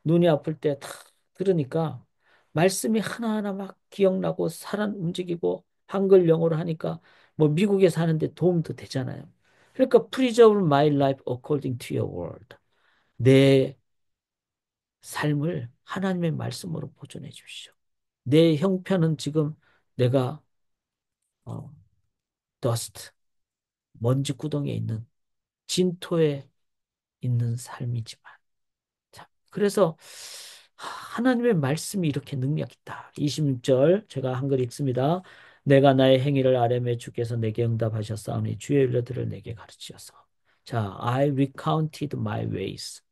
눈이 아플 때 다 들으니까 말씀이 하나하나 막 기억나고 사람 움직이고 한글 영어로 하니까 뭐 미국에 사는데 도움도 되잖아요. 그러니까 Preserve my life according to your word. 내 삶을 하나님의 말씀으로 보존해 주십시오. 내 형편은 지금 내가 어, 더스트 먼지 구덩이에 있는 진토에 있는 삶이지만 자, 그래서 하나님의 말씀이 이렇게 능력 있다. 26절 제가 한글 읽습니다. 내가 나의 행위를 아뢰매 주께서 내게 응답하셨사오니 주의 일들을 내게 가르치셔서 자, I recounted my ways.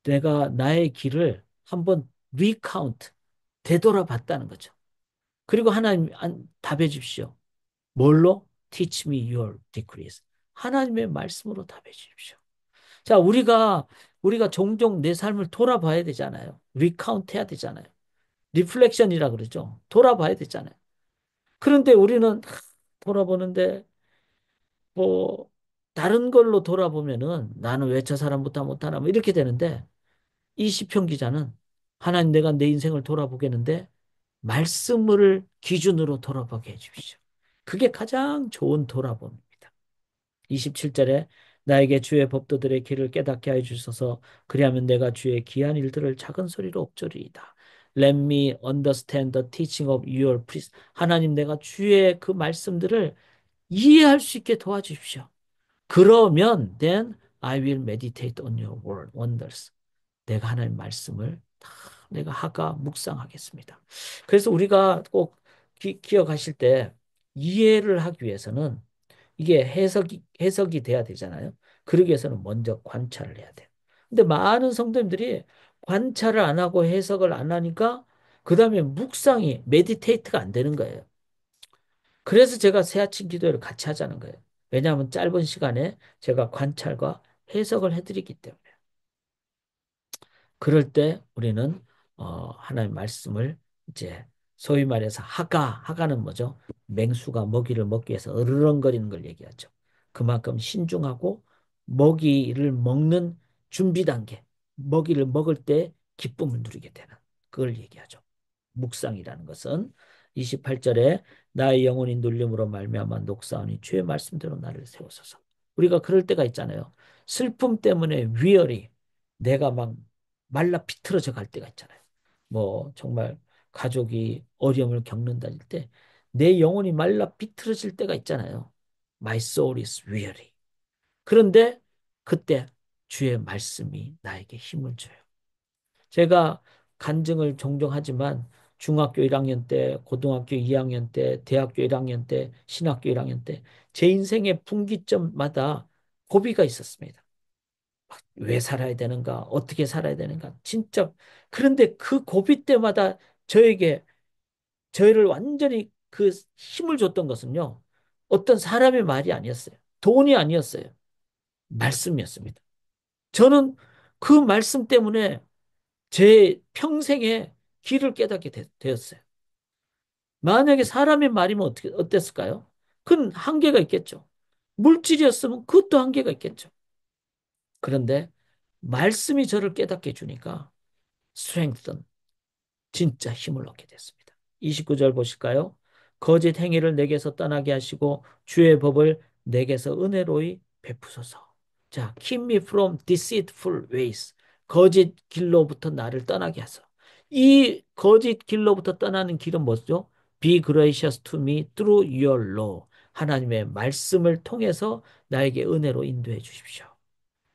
내가 나의 길을 한번 recount 되돌아봤다는 거죠. 그리고 하나님 답해 주십시오. 뭘로? Teach me your decrees. 하나님의 말씀으로 답해 주십시오. 자, 우리가 종종 내 삶을 돌아봐야 되잖아요. 리카운트 해야 되잖아요. 리플렉션이라 그러죠. 돌아봐야 되잖아요. 그런데 우리는 돌아보는데 뭐 다른 걸로 돌아보면은 나는 왜 저 사람보다 못하나 뭐 이렇게 되는데 이 시편 기자는 하나님 내가 내 인생을 돌아보겠는데 말씀을 기준으로 돌아보게 해주십시오. 그게 가장 좋은 돌아봄입니다. 27절에 나에게 주의 법도들의 길을 깨닫게 해 주셔서 그리하면 내가 주의 기한 일들을 작은 소리로 읊조리이다. Let me understand the teaching of your priest. 하나님 내가 주의 그 말씀들을 이해할 수 있게 도와주십시오. 그러면 then I will meditate on your word wonders. 내가 하나님 말씀을 다 내가 하가 묵상하겠습니다. 그래서 우리가 꼭 기억하실 때 이해를 하기 위해서는 이게 해석이 돼야 되잖아요. 그러기 위해서는 먼저 관찰을 해야 돼요. 근데 많은 성도님들이 관찰을 안 하고 해석을 안 하니까 그 다음에 묵상이 메디테이트가 안 되는 거예요. 그래서 제가 새아침 기도회를 같이 하자는 거예요. 왜냐하면 짧은 시간에 제가 관찰과 해석을 해드리기 때문에. 그럴 때 우리는 하나님 말씀을 이제 소위 말해서 하가는 뭐죠? 맹수가 먹이를 먹기 위해서 으르렁거리는 걸 얘기하죠. 그만큼 신중하고 먹이를 먹는 준비 단계, 먹이를 먹을 때 기쁨을 누리게 되는 그걸 얘기하죠. 묵상이라는 것은 28절에 나의 영혼이 눌림으로 말미암아 녹사오니 주의 말씀대로 나를 세우소서. 우리가 그럴 때가 있잖아요. 슬픔 때문에 위열이 내가 막 말라 비틀어져 갈 때가 있잖아요. 뭐 정말 가족이 어려움을 겪는다닐 때 내 영혼이 말라 비틀어질 때가 있잖아요. My soul is weary. 그런데 그때 주의 말씀이 나에게 힘을 줘요. 제가 간증을 종종 하지만 중학교 1학년 때, 고등학교 2학년 때, 대학교 1학년 때, 신학교 1학년 때 제 인생의 분기점마다 고비가 있었습니다. 왜 살아야 되는가? 어떻게 살아야 되는가? 진짜 그런데 그 고비 때마다 저에게 저희를 완전히 그 힘을 줬던 것은요. 어떤 사람의 말이 아니었어요. 돈이 아니었어요. 말씀이었습니다. 저는 그 말씀 때문에 제 평생에 길을 깨닫게 되었어요. 만약에 사람의 말이면 어떻게 어땠을까요? 그건 한계가 있겠죠. 물질이었으면 그것도 한계가 있겠죠. 그런데 말씀이 저를 깨닫게 해주니까 strengthen, 진짜 힘을 얻게 됐습니다. 29절 보실까요? 거짓 행위를 내게서 떠나게 하시고 주의 법을 내게서 은혜로이 베푸소서. 자, keep me from deceitful ways. 거짓 길로부터 나를 떠나게 하소서. 이 거짓 길로부터 떠나는 길은 뭐죠? Be gracious to me through your law. 하나님의 말씀을 통해서 나에게 은혜로 인도해 주십시오.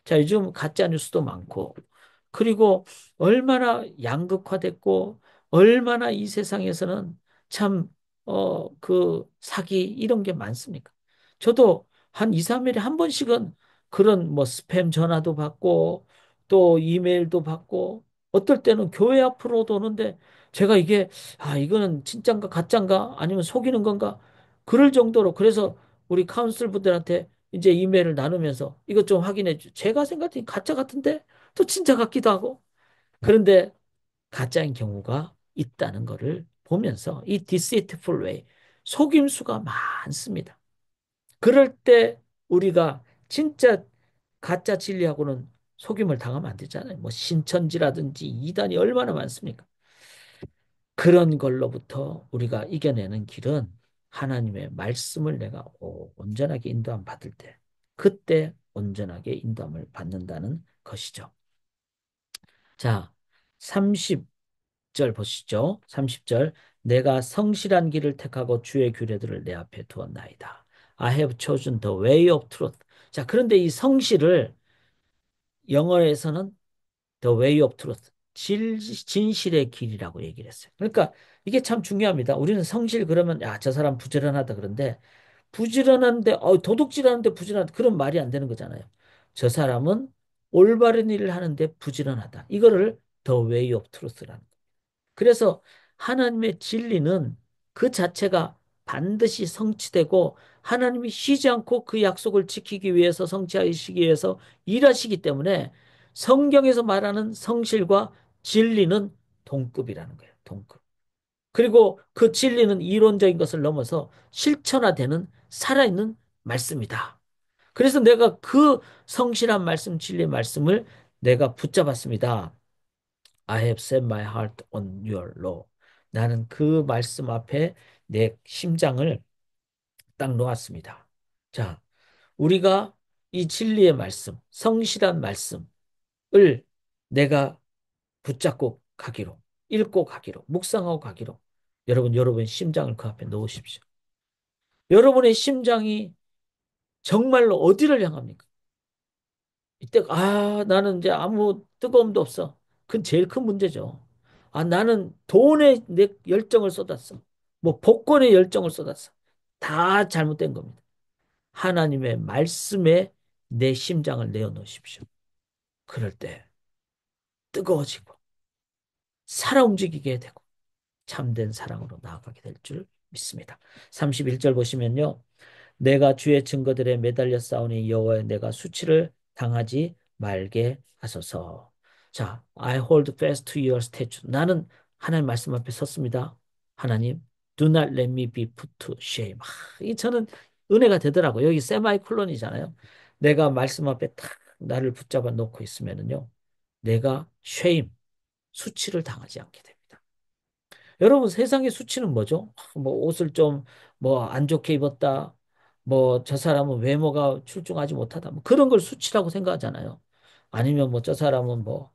자, 요즘 가짜 뉴스도 많고, 그리고 얼마나 양극화됐고, 얼마나 이 세상에서는 참, 그 사기 이런 게 많습니까? 저도 한 2, 3일에 한 번씩은 그런 뭐 스팸 전화도 받고, 또 이메일도 받고, 어떨 때는 교회 앞으로도 오는데, 제가 이게, 아, 이거는 진짠가 가짠가 아니면 속이는 건가? 그럴 정도로, 그래서 우리 카운슬 분들한테 이제 이메일을 나누면서 이것 좀 확인해 주. 제가 생각했더니 가짜 같은데 또 진짜 같기도 하고. 그런데 가짜인 경우가 있다는 것을 보면서 이 deceitful way, 속임수가 많습니다. 그럴 때 우리가 진짜 가짜 진리하고는 속임을 당하면 안 되잖아요. 뭐 신천지라든지 이단이 얼마나 많습니까? 그런 걸로부터 우리가 이겨내는 길은 하나님의 말씀을 내가 온전하게 인도함 받을 때, 그때 온전하게 인도함을 받는다는 것이죠. 자, 30절 보시죠. 30절. 내가 성실한 길을 택하고 주의 규례들을 내 앞에 두었나이다. I have chosen the way of truth. 자, 그런데 이 성실을 영어에서는 The way of truth. 진실의 길이라고 얘기를 했어요. 그러니까 이게 참 중요합니다. 우리는 성실 그러면 야, 저 사람 부지런하다 그런데 부지런한데 도둑질하는데 부지런하다 그런 말이 안 되는 거잖아요. 저 사람은 올바른 일을 하는데 부지런하다. 이거를 The way of truth라는 거예요. 그래서 하나님의 진리는 그 자체가 반드시 성취되고 하나님이 쉬지 않고 그 약속을 지키기 위해서 성취하시기 위해서 일하시기 때문에 성경에서 말하는 성실과 진리는 동급이라는 거예요. 동급. 그리고 그 진리는 이론적인 것을 넘어서 실천화되는 살아있는 말씀이다. 그래서 내가 그 성실한 말씀, 진리의 말씀을 내가 붙잡았습니다. I have set my heart on your law. 나는 그 말씀 앞에 내 심장을 딱 놓았습니다. 자, 우리가 이 진리의 말씀, 성실한 말씀을 내가 붙잡고 가기로, 읽고 가기로, 묵상하고 가기로. 여러분 심장을 그 앞에 놓으십시오. 여러분의 심장이 정말로 어디를 향합니까? 이때, 아, 나는 이제 아무 뜨거움도 없어. 그건 제일 큰 문제죠. 아, 나는 돈에 내 열정을 쏟았어. 뭐, 복권에 열정을 쏟았어. 다 잘못된 겁니다. 하나님의 말씀에 내 심장을 내어놓으십시오. 그럴 때 뜨거워지고, 살아 움직이게 되고, 참된 사랑으로 나아가게 될 줄 믿습니다. 31절 보시면요. 내가 주의 증거들에 매달려 싸우니 여호와여 내가 수치를 당하지 말게 하소서. 자, I hold fast to your statute. 나는 하나님 말씀 앞에 섰습니다. 하나님, do not let me be put to shame. 이 저는 은혜가 되더라고요. 여기 세마이콜론이잖아요. 내가 말씀 앞에 탁 나를 붙잡아 놓고 있으면은요. 내가 shame, 수치를 당하지 않게 됩니다. 여러분 세상의 수치는 뭐죠? 뭐 옷을 좀 뭐 안 좋게 입었다. 뭐 저 사람은 외모가 출중하지 못하다. 뭐 그런 걸 수치라고 생각하잖아요. 아니면 뭐 저 사람은 뭐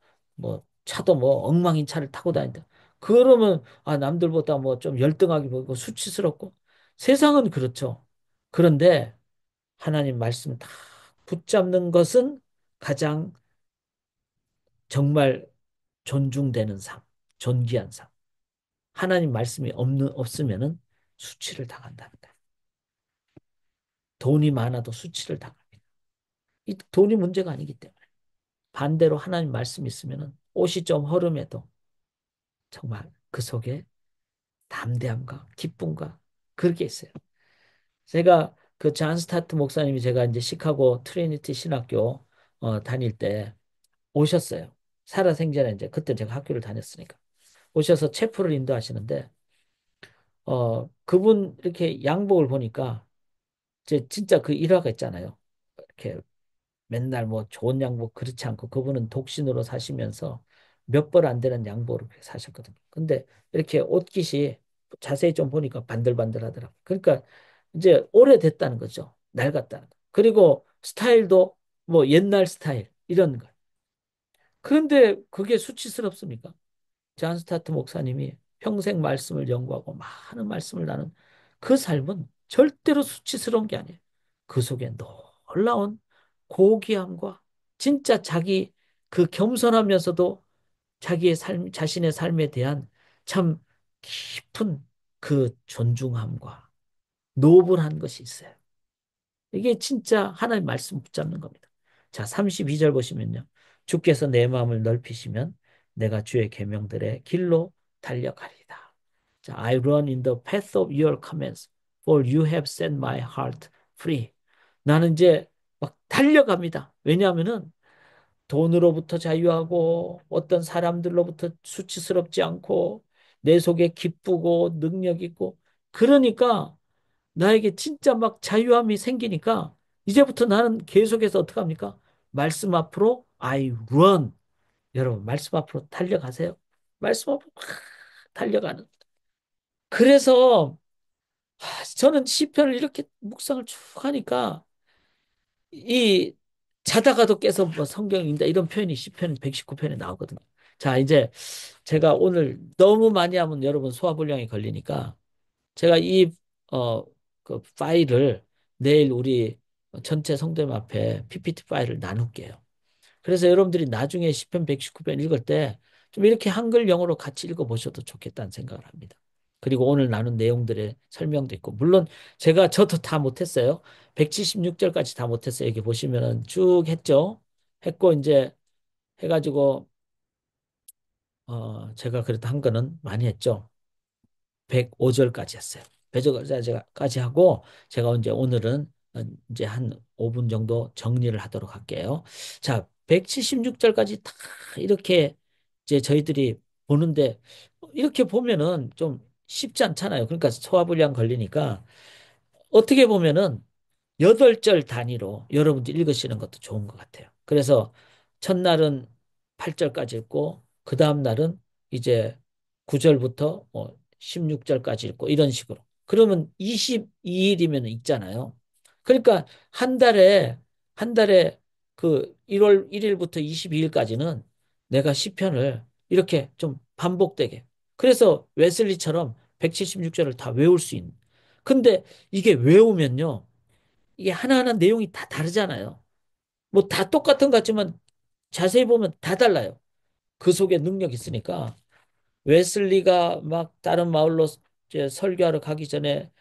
차도 뭐 엉망인 차를 타고 다닌다. 그러면 아 남들보다 뭐 좀 열등하게 보이고 수치스럽고 세상은 그렇죠. 그런데 하나님 말씀 다 붙잡는 것은 가장 정말 존중되는 삶, 존귀한 삶. 하나님 말씀이 없으면은 수치를 당한다는 거예요. 돈이 많아도 수치를 당합니다. 이 돈이 문제가 아니기 때문에. 반대로 하나님 말씀이 있으면은 옷이 좀 허름해도 정말 그 속에 담대함과 기쁨과 그렇게 있어요. 제가 그 잔 스타트 목사님이 제가 이제 시카고 트리니티 신학교 다닐 때 오셨어요. 살아생전에 이제 그때 제가 학교를 다녔으니까 오셔서 체프를 인도하시는데 그분 이렇게 양복을 보니까 진짜 그 일화가 있잖아요. 이렇게 맨날 뭐 좋은 양복 그렇지 않고 그분은 독신으로 사시면서 몇 벌 안 되는 양복을 그렇게 사셨거든요. 근데 이렇게 옷깃이 자세히 좀 보니까 반들반들 하더라고요. 그러니까 이제 오래됐다는 거죠. 낡았다는 거. 그리고 스타일도 뭐 옛날 스타일 이런 거. 그런데 그게 수치스럽습니까? 잔 스타트 목사님이 평생 말씀을 연구하고 많은 말씀을 나눈 그 삶은 절대로 수치스러운 게 아니에요. 그 속에 놀라운 고귀함과 진짜 자기 그 겸손하면서도 자기의 삶, 자신의 삶에 대한 참 깊은 그 존중함과 노블한 것이 있어요. 이게 진짜 하나님 말씀 붙잡는 겁니다. 자, 32절 보시면요. 주께서 내 마음을 넓히시면 내가 주의 계명들의 길로 달려가리이다. 자, I run in the path of your commands, for you have set my heart free. 나는 이제 막 달려갑니다. 왜냐하면은 돈으로부터 자유하고 어떤 사람들로부터 수치스럽지 않고 내 속에 기쁘고 능력 있고 그러니까 나에게 진짜 막 자유함이 생기니까 이제부터 나는 계속해서 어떻게 합니까? 말씀 앞으로 I run. 여러분 말씀 앞으로 달려가세요. 말씀 앞으로 확 달려가는. 그래서 저는 시편을 이렇게 묵상을 쭉 하니까 이 자다가도 깨서 뭐 성경인다 이런 표현이 시편 119편에 나오거든요. 자, 이제 제가 오늘 너무 많이 하면 여러분 소화불량이 걸리니까 제가 그 파일을 내일 우리 전체 성도님 앞에 PPT 파일을 나눌게요. 그래서 여러분들이 나중에 시편 119편 읽을 때 좀 이렇게 한글 영어로 같이 읽어보셔도 좋겠다는 생각을 합니다. 그리고 오늘 나눈 내용들의 설명도 있고, 물론 저도 다 못했어요. 176절까지 다 못했어요. 여기 보시면은 쭉 했죠. 했고, 이제 해가지고, 제가 그래도 한 거는 많이 했죠. 105절까지 했어요. 105절까지 하고 제가 이제 오늘은 이제 한 5분 정도 정리를 하도록 할게요. 자, 176절까지 다 이렇게 이제 저희들이 보는데 이렇게 보면은 좀 쉽지 않잖아요. 그러니까 소화불량 걸리니까 어떻게 보면은 8절 단위로 여러분들 읽으시는 것도 좋은 것 같아요. 그래서 첫날은 8절까지 읽고, 그 다음 날은 이제 9절부터 16절까지 읽고, 이런 식으로. 그러면 22일이면 읽잖아요. 그러니까 한 달에 그 1월 1일부터 22일까지는 내가 시편을 이렇게 좀 반복되게. 그래서 웨슬리처럼 176절을 다 외울 수 있는. 근데 이게 외우면요. 이게 하나하나 내용이 다 다르잖아요. 뭐 다 똑같은 것 같지만 자세히 보면 다 달라요. 그 속에 능력이 있으니까. 웨슬리가 막 다른 마을로 이제 설교하러 가기 전에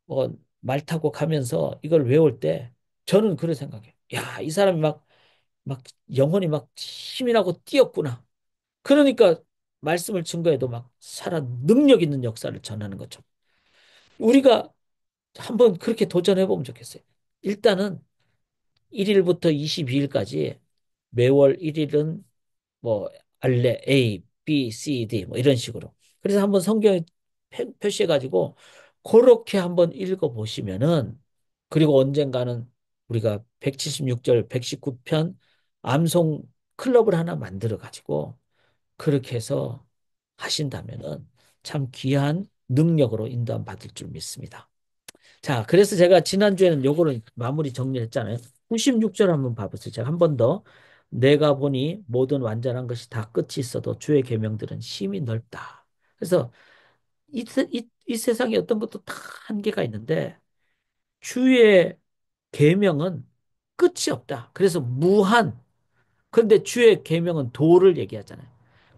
뭐 말 타고 가면서 이걸 외울 때 저는 그런 생각해요. 야, 이 사람이 막 영혼이 막 힘이 나고 뛰었구나. 그러니까 말씀을 증거해도 막 살아 능력 있는 역사를 전하는 거죠. 우리가 한번 그렇게 도전해 보면 좋겠어요. 일단은 1일부터 22일까지 매월 1일은 뭐 알레 A, B, C, D 뭐 이런 식으로. 그래서 한번 성경에 표시해 가지고 그렇게 한번 읽어 보시면은 그리고 언젠가는 우리가 176절, 119편 암송 클럽을 하나 만들어 가지고 그렇게 해서 하신다면은 참 귀한 능력으로 인도함 받을 줄 믿습니다. 자, 그래서 제가 지난주에는 요거를 마무리 정리했잖아요. 96절 한번 봐보세요. 제가 한 번 더. 내가 보니 모든 완전한 것이 다 끝이 있어도 주의 계명들은 심히 넓다. 그래서 이 세상에 어떤 것도 다 한계가 있는데 주의 계명은 끝이 없다. 그래서 무한. 그런데 주의 계명은 도를 얘기하잖아요.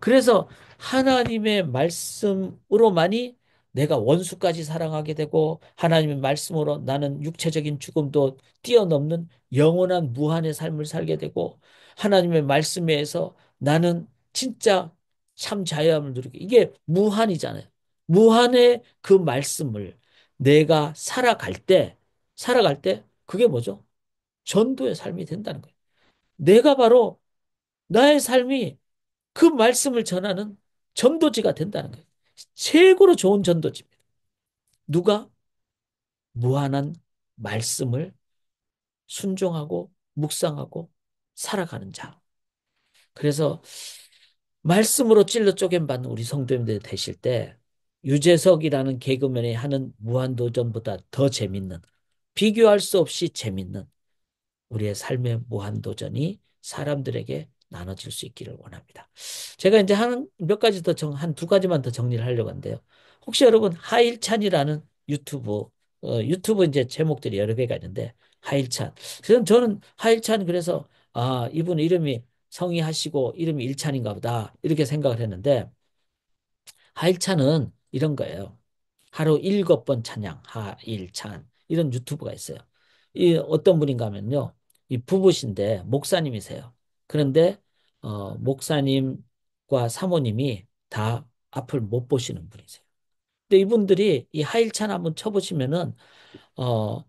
그래서 하나님의 말씀으로만이 내가 원수까지 사랑하게 되고 하나님의 말씀으로 나는 육체적인 죽음도 뛰어넘는 영원한 무한의 삶을 살게 되고 하나님의 말씀에 의해서 나는 진짜 참 자유함을 누리게 이게 무한이잖아요. 무한의 그 말씀을 내가 살아갈 때 그게 뭐죠? 전도의 삶이 된다는 거예요. 내가 바로 나의 삶이 그 말씀을 전하는 전도지가 된다는 거예요. 최고로 좋은 전도지입니다. 누가 무한한 말씀을 순종하고 묵상하고 살아가는 자. 그래서 말씀으로 찔러 쪼개받는 우리 성도님들 되실 때 유재석이라는 개그맨이 하는 무한도전보다 더 재밌는 비교할 수 없이 재밌는 우리의 삶의 무한도전이 사람들에게 나눠질 수 있기를 원합니다. 제가 이제 몇 가지 더 한 두 가지만 더 정리를 하려고 하는데요. 혹시 여러분 하일찬이라는 유튜브 이제 제목들이 여러 개가 있는데 하일찬. 저는 하일찬 그래서 이분 이름이 성이 하시고 이름이 일찬인가 보다 이렇게 생각을 했는데 하일찬은 이런 거예요. 하루 7번 찬양, 하일찬 이런 유튜브가 있어요. 이 어떤 분인가 하면요. 이 부부신데 목사님이세요. 그런데 목사님과 사모님이 다 앞을 못 보시는 분이세요. 근데 이분들이 이 하일찬 한번 쳐보시면은 어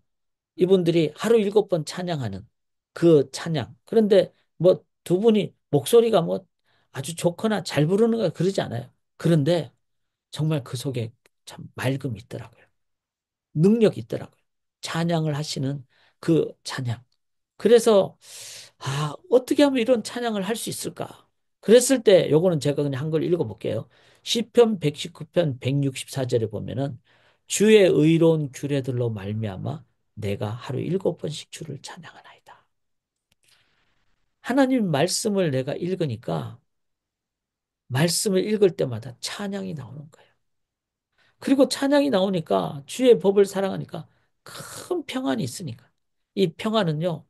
이분들이 하루 7번 찬양하는 그 찬양. 그런데 뭐 두 분이 목소리가 뭐 아주 좋거나 잘 부르는 거 그러지 않아요. 그런데 정말 그 속에 참 맑음이 있더라고요. 능력이 있더라고요. 찬양을 하시는 그 찬양. 그래서 어떻게 하면 이런 찬양을 할 수 있을까? 그랬을 때 요거는 제가 그냥 한글 읽어볼게요. 시편 119편 164절에 보면은 주의 의로운 규례들로 말미암아 내가 하루 7번씩 주를 찬양하나이다. 하나님 말씀을 내가 읽으니까 말씀을 읽을 때마다 찬양이 나오는 거예요. 그리고 찬양이 나오니까 주의 법을 사랑하니까 큰 평안이 있으니까. 이 평안은요,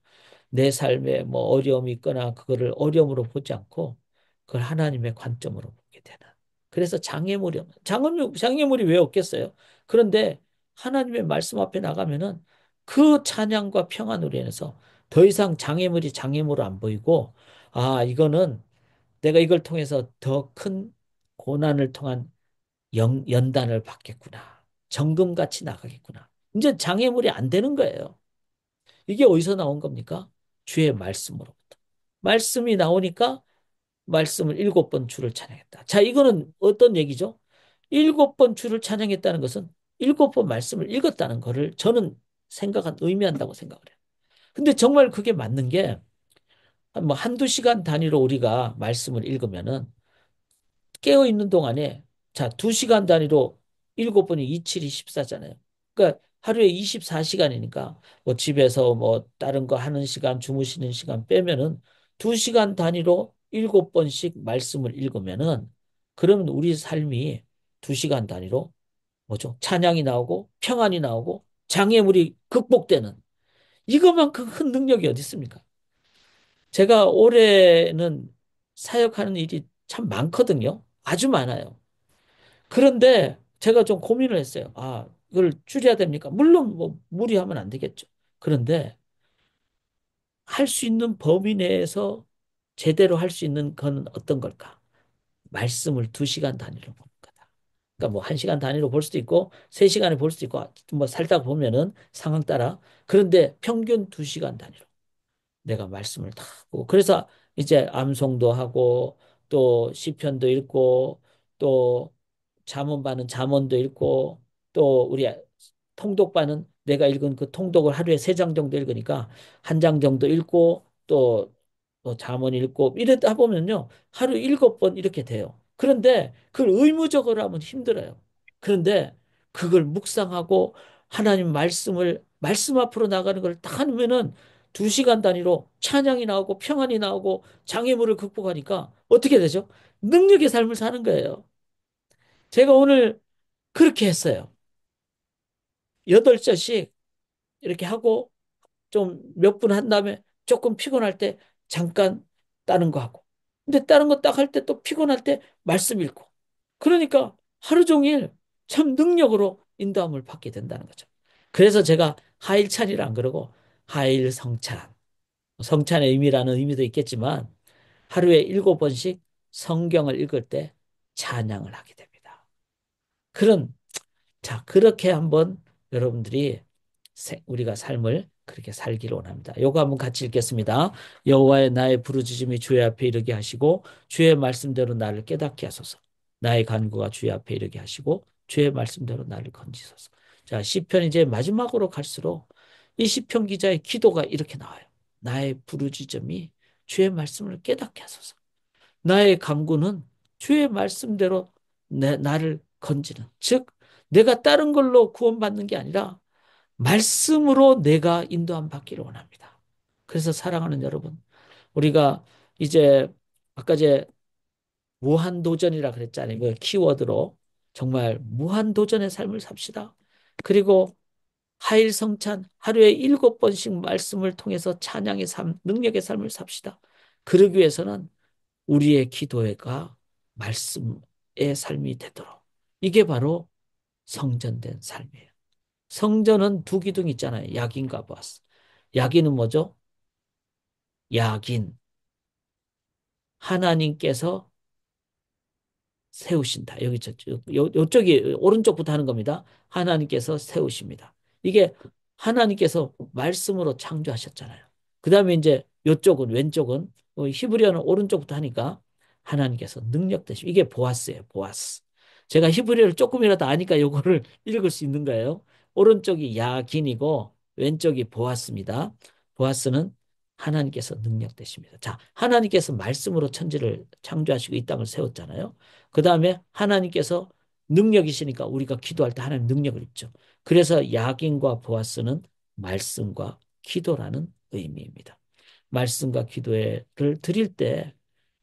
내 삶에 뭐 어려움이 있거나 그거를 어려움으로 보지 않고 그걸 하나님의 관점으로 보게 되는. 그래서 장애물이 왜 없겠어요? 그런데 하나님의 말씀 앞에 나가면은 그 찬양과 평안으로 인해서 더 이상 장애물이 안 보이고 이거는 내가 이걸 통해서 더 큰 고난을 통한 연단을 받겠구나. 정금같이 나가겠구나. 이제 장애물이 안 되는 거예요. 이게 어디서 나온 겁니까? 주의 말씀으로부터. 말씀이 나오니까 말씀을 7번 주를 찬양했다. 자, 이거는 어떤 얘기죠? 7번 주를 찬양했다는 것은 7번 말씀을 읽었다는 것을 저는 의미한다고 생각을 해요. 근데 정말 그게 맞는 게, 뭐 한두 시간 단위로 우리가 말씀을 읽으면은 깨어 있는 동안에 자, 2시간 단위로 7번이 27이 14잖아요. 그러니까 하루에 24시간이니까 뭐 집에서 뭐 다른 거 하는 시간, 주무시는 시간 빼면은 2시간 단위로 7번씩 말씀을 읽으면은 그러면 우리 삶이 2시간 단위로 뭐죠? 찬양이 나오고 평안이 나오고 장애물이 극복되는 이것만큼 큰 능력이 어디 있습니까? 제가 올해는 사역하는 일이 참 많거든요. 아주 많아요. 그런데 제가 좀 고민을 했어요. 이걸 줄여야 됩니까? 물론 뭐 무리하면 안 되겠죠. 그런데 할 수 있는 범위 내에서 제대로 할 수 있는 건 어떤 걸까? 말씀을 2시간 단위로 보는 거다. 그러니까 뭐 1시간 단위로 볼 수도 있고 3시간에 볼 수도 있고 뭐 살다 보면은 상황 따라 그런데 평균 2시간 단위로 내가 말씀을 다 하고 그래서 이제 암송도 하고 또 시편도 읽고 또 잠언반은 잠언도 읽고 또 우리 통독반은 내가 읽은 그 통독을 하루에 3장 정도 읽으니까 1장 정도 읽고 또 잠언 읽고 이러다 보면요 하루 7번 이렇게 돼요. 그런데 그걸 의무적으로 하면 힘들어요. 그런데 그걸 묵상하고 하나님 말씀 앞으로 나가는 걸 딱 하면은 2시간 단위로 찬양이 나오고 평안이 나오고 장애물을 극복하니까 어떻게 되죠? 능력의 삶을 사는 거예요. 제가 오늘 그렇게 했어요. 8절씩 이렇게 하고 좀 몇 분 한 다음에 조금 피곤할 때 잠깐 다른 거 하고. 근데 다른 거 딱 할 때 또 피곤할 때 말씀 읽고. 그러니까 하루 종일 참 능력으로 인도함을 받게 된다는 거죠. 그래서 제가 하일찬이라 안 그러고 하일성찬. 성찬의 의미라는 의미도 있겠지만 하루에 7번씩 성경을 읽을 때 찬양을 하게 됩니다. 그런 자, 그렇게 한번 여러분들이 우리가 삶을 그렇게 살기를 원합니다. 요거 한번 같이 읽겠습니다. 여호와의 나의 부르짖음이 주의 앞에 이르게 하시고 주의 말씀대로 나를 깨닫게 하소서. 나의 간구가 주의 앞에 이르게 하시고 주의 말씀대로 나를 건지소서. 자, 시편 이제 마지막으로 갈수록 이 시편 기자의 기도가 이렇게 나와요. 나의 부르짖음이 주의 말씀을 깨닫게 하소서. 나의 간구는 주의 말씀대로 나를 건지는, 즉 내가 다른 걸로 구원받는 게 아니라 말씀으로 내가 인도함 받기를 원합니다. 그래서 사랑하는 여러분, 우리가 이제 아까 제 무한도전이라 그랬잖아요. 그 키워드로 정말 무한도전의 삶을 삽시다. 그리고 하일성찬 하루에 7번씩 말씀을 통해서 찬양의 삶, 능력의 삶을 삽시다. 그러기 위해서는 우리의 기도가 말씀의 삶이 되도록. 이게 바로 성전된 삶이에요. 성전은 두 기둥 있잖아요. 약인과 보아스. 약인은 뭐죠? 약인. 하나님께서 세우신다. 여기 요쪽이 오른쪽부터 하는 겁니다. 하나님께서 세우십니다. 이게 하나님께서 말씀으로 창조하셨잖아요. 그 다음에 이제 요쪽은 왼쪽은 히브리어는 오른쪽부터 하니까 하나님께서 능력 되시고 이게 보아스예요. 보아스. 제가 히브리어를 조금이라도 아니까 요거를 읽을 수 있는 거예요. 오른쪽이 야긴이고 왼쪽이 보아스입니다. 보아스는 하나님께서 능력 되십니다. 자, 하나님께서 말씀으로 천지를 창조하시고 이 땅을 세웠잖아요. 그 다음에 하나님께서 능력이시니까 우리가 기도할 때 하나님 능력을 입죠. 그래서 야긴과 보아스는 말씀과 기도라는 의미입니다. 말씀과 기도를 드릴 때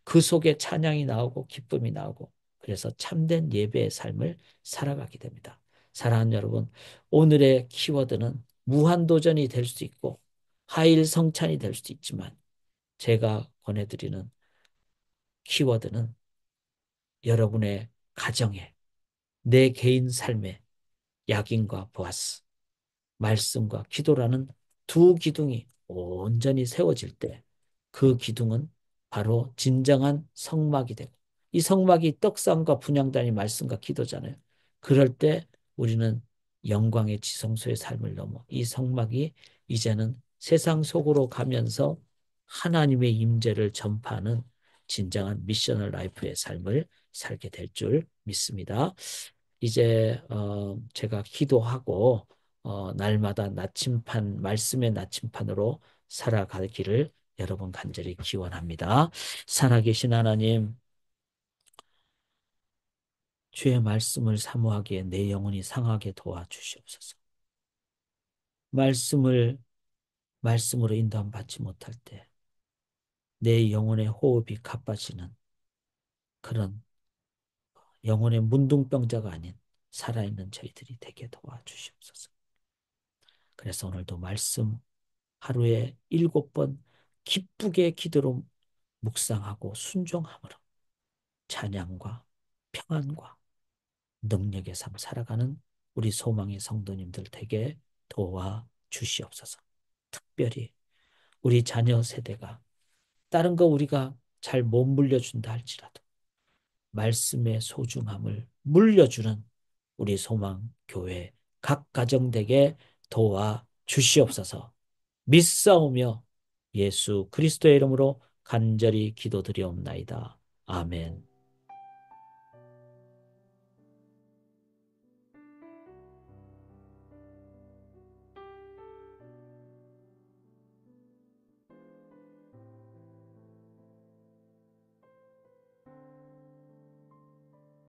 그 속에 찬양이 나오고 기쁨이 나오고 그래서 참된 예배의 삶을 살아가게 됩니다. 사랑하는 여러분, 오늘의 키워드는 무한도전이 될 수 있고 하일성찬이 될 수도 있지만 제가 권해드리는 키워드는 여러분의 가정에 내 개인 삶에 약인과 보아스, 말씀과 기도라는 두 기둥이 온전히 세워질 때 그 기둥은 바로 진정한 성막이 되고 이 성막이 떡상과 분향단이 말씀과 기도잖아요. 그럴 때 우리는 영광의 지성소의 삶을 넘어 이 성막이 이제는 세상 속으로 가면서 하나님의 임재를 전파하는 진정한 미셔널 라이프의 삶을 살게 될 줄 믿습니다. 이제 제가 기도하고 날마다 나침판 말씀의 나침판으로 살아가기를 여러분 간절히 기원합니다. 살아계신 하나님, 주의 말씀을 사모하기에 내 영혼이 상하게 도와주시옵소서. 말씀을 말씀으로 인도함 받지 못할 때 내 영혼의 호흡이 가빠지는 그런 영혼의 문둥병자가 아닌 살아있는 저희들이 되게 도와주시옵소서. 그래서 오늘도 말씀 하루에 7번 기쁘게 기도로 묵상하고 순종함으로 찬양과 평안과 능력의 삶 살아가는 우리 소망의 성도님들 되게 도와 주시옵소서. 특별히 우리 자녀 세대가 다른 거 우리가 잘 못 물려준다 할지라도 말씀의 소중함을 물려주는 우리 소망 교회 각 가정 되게 도와 주시옵소서. 믿사오며 예수 그리스도의 이름으로 간절히 기도드리옵나이다. 아멘.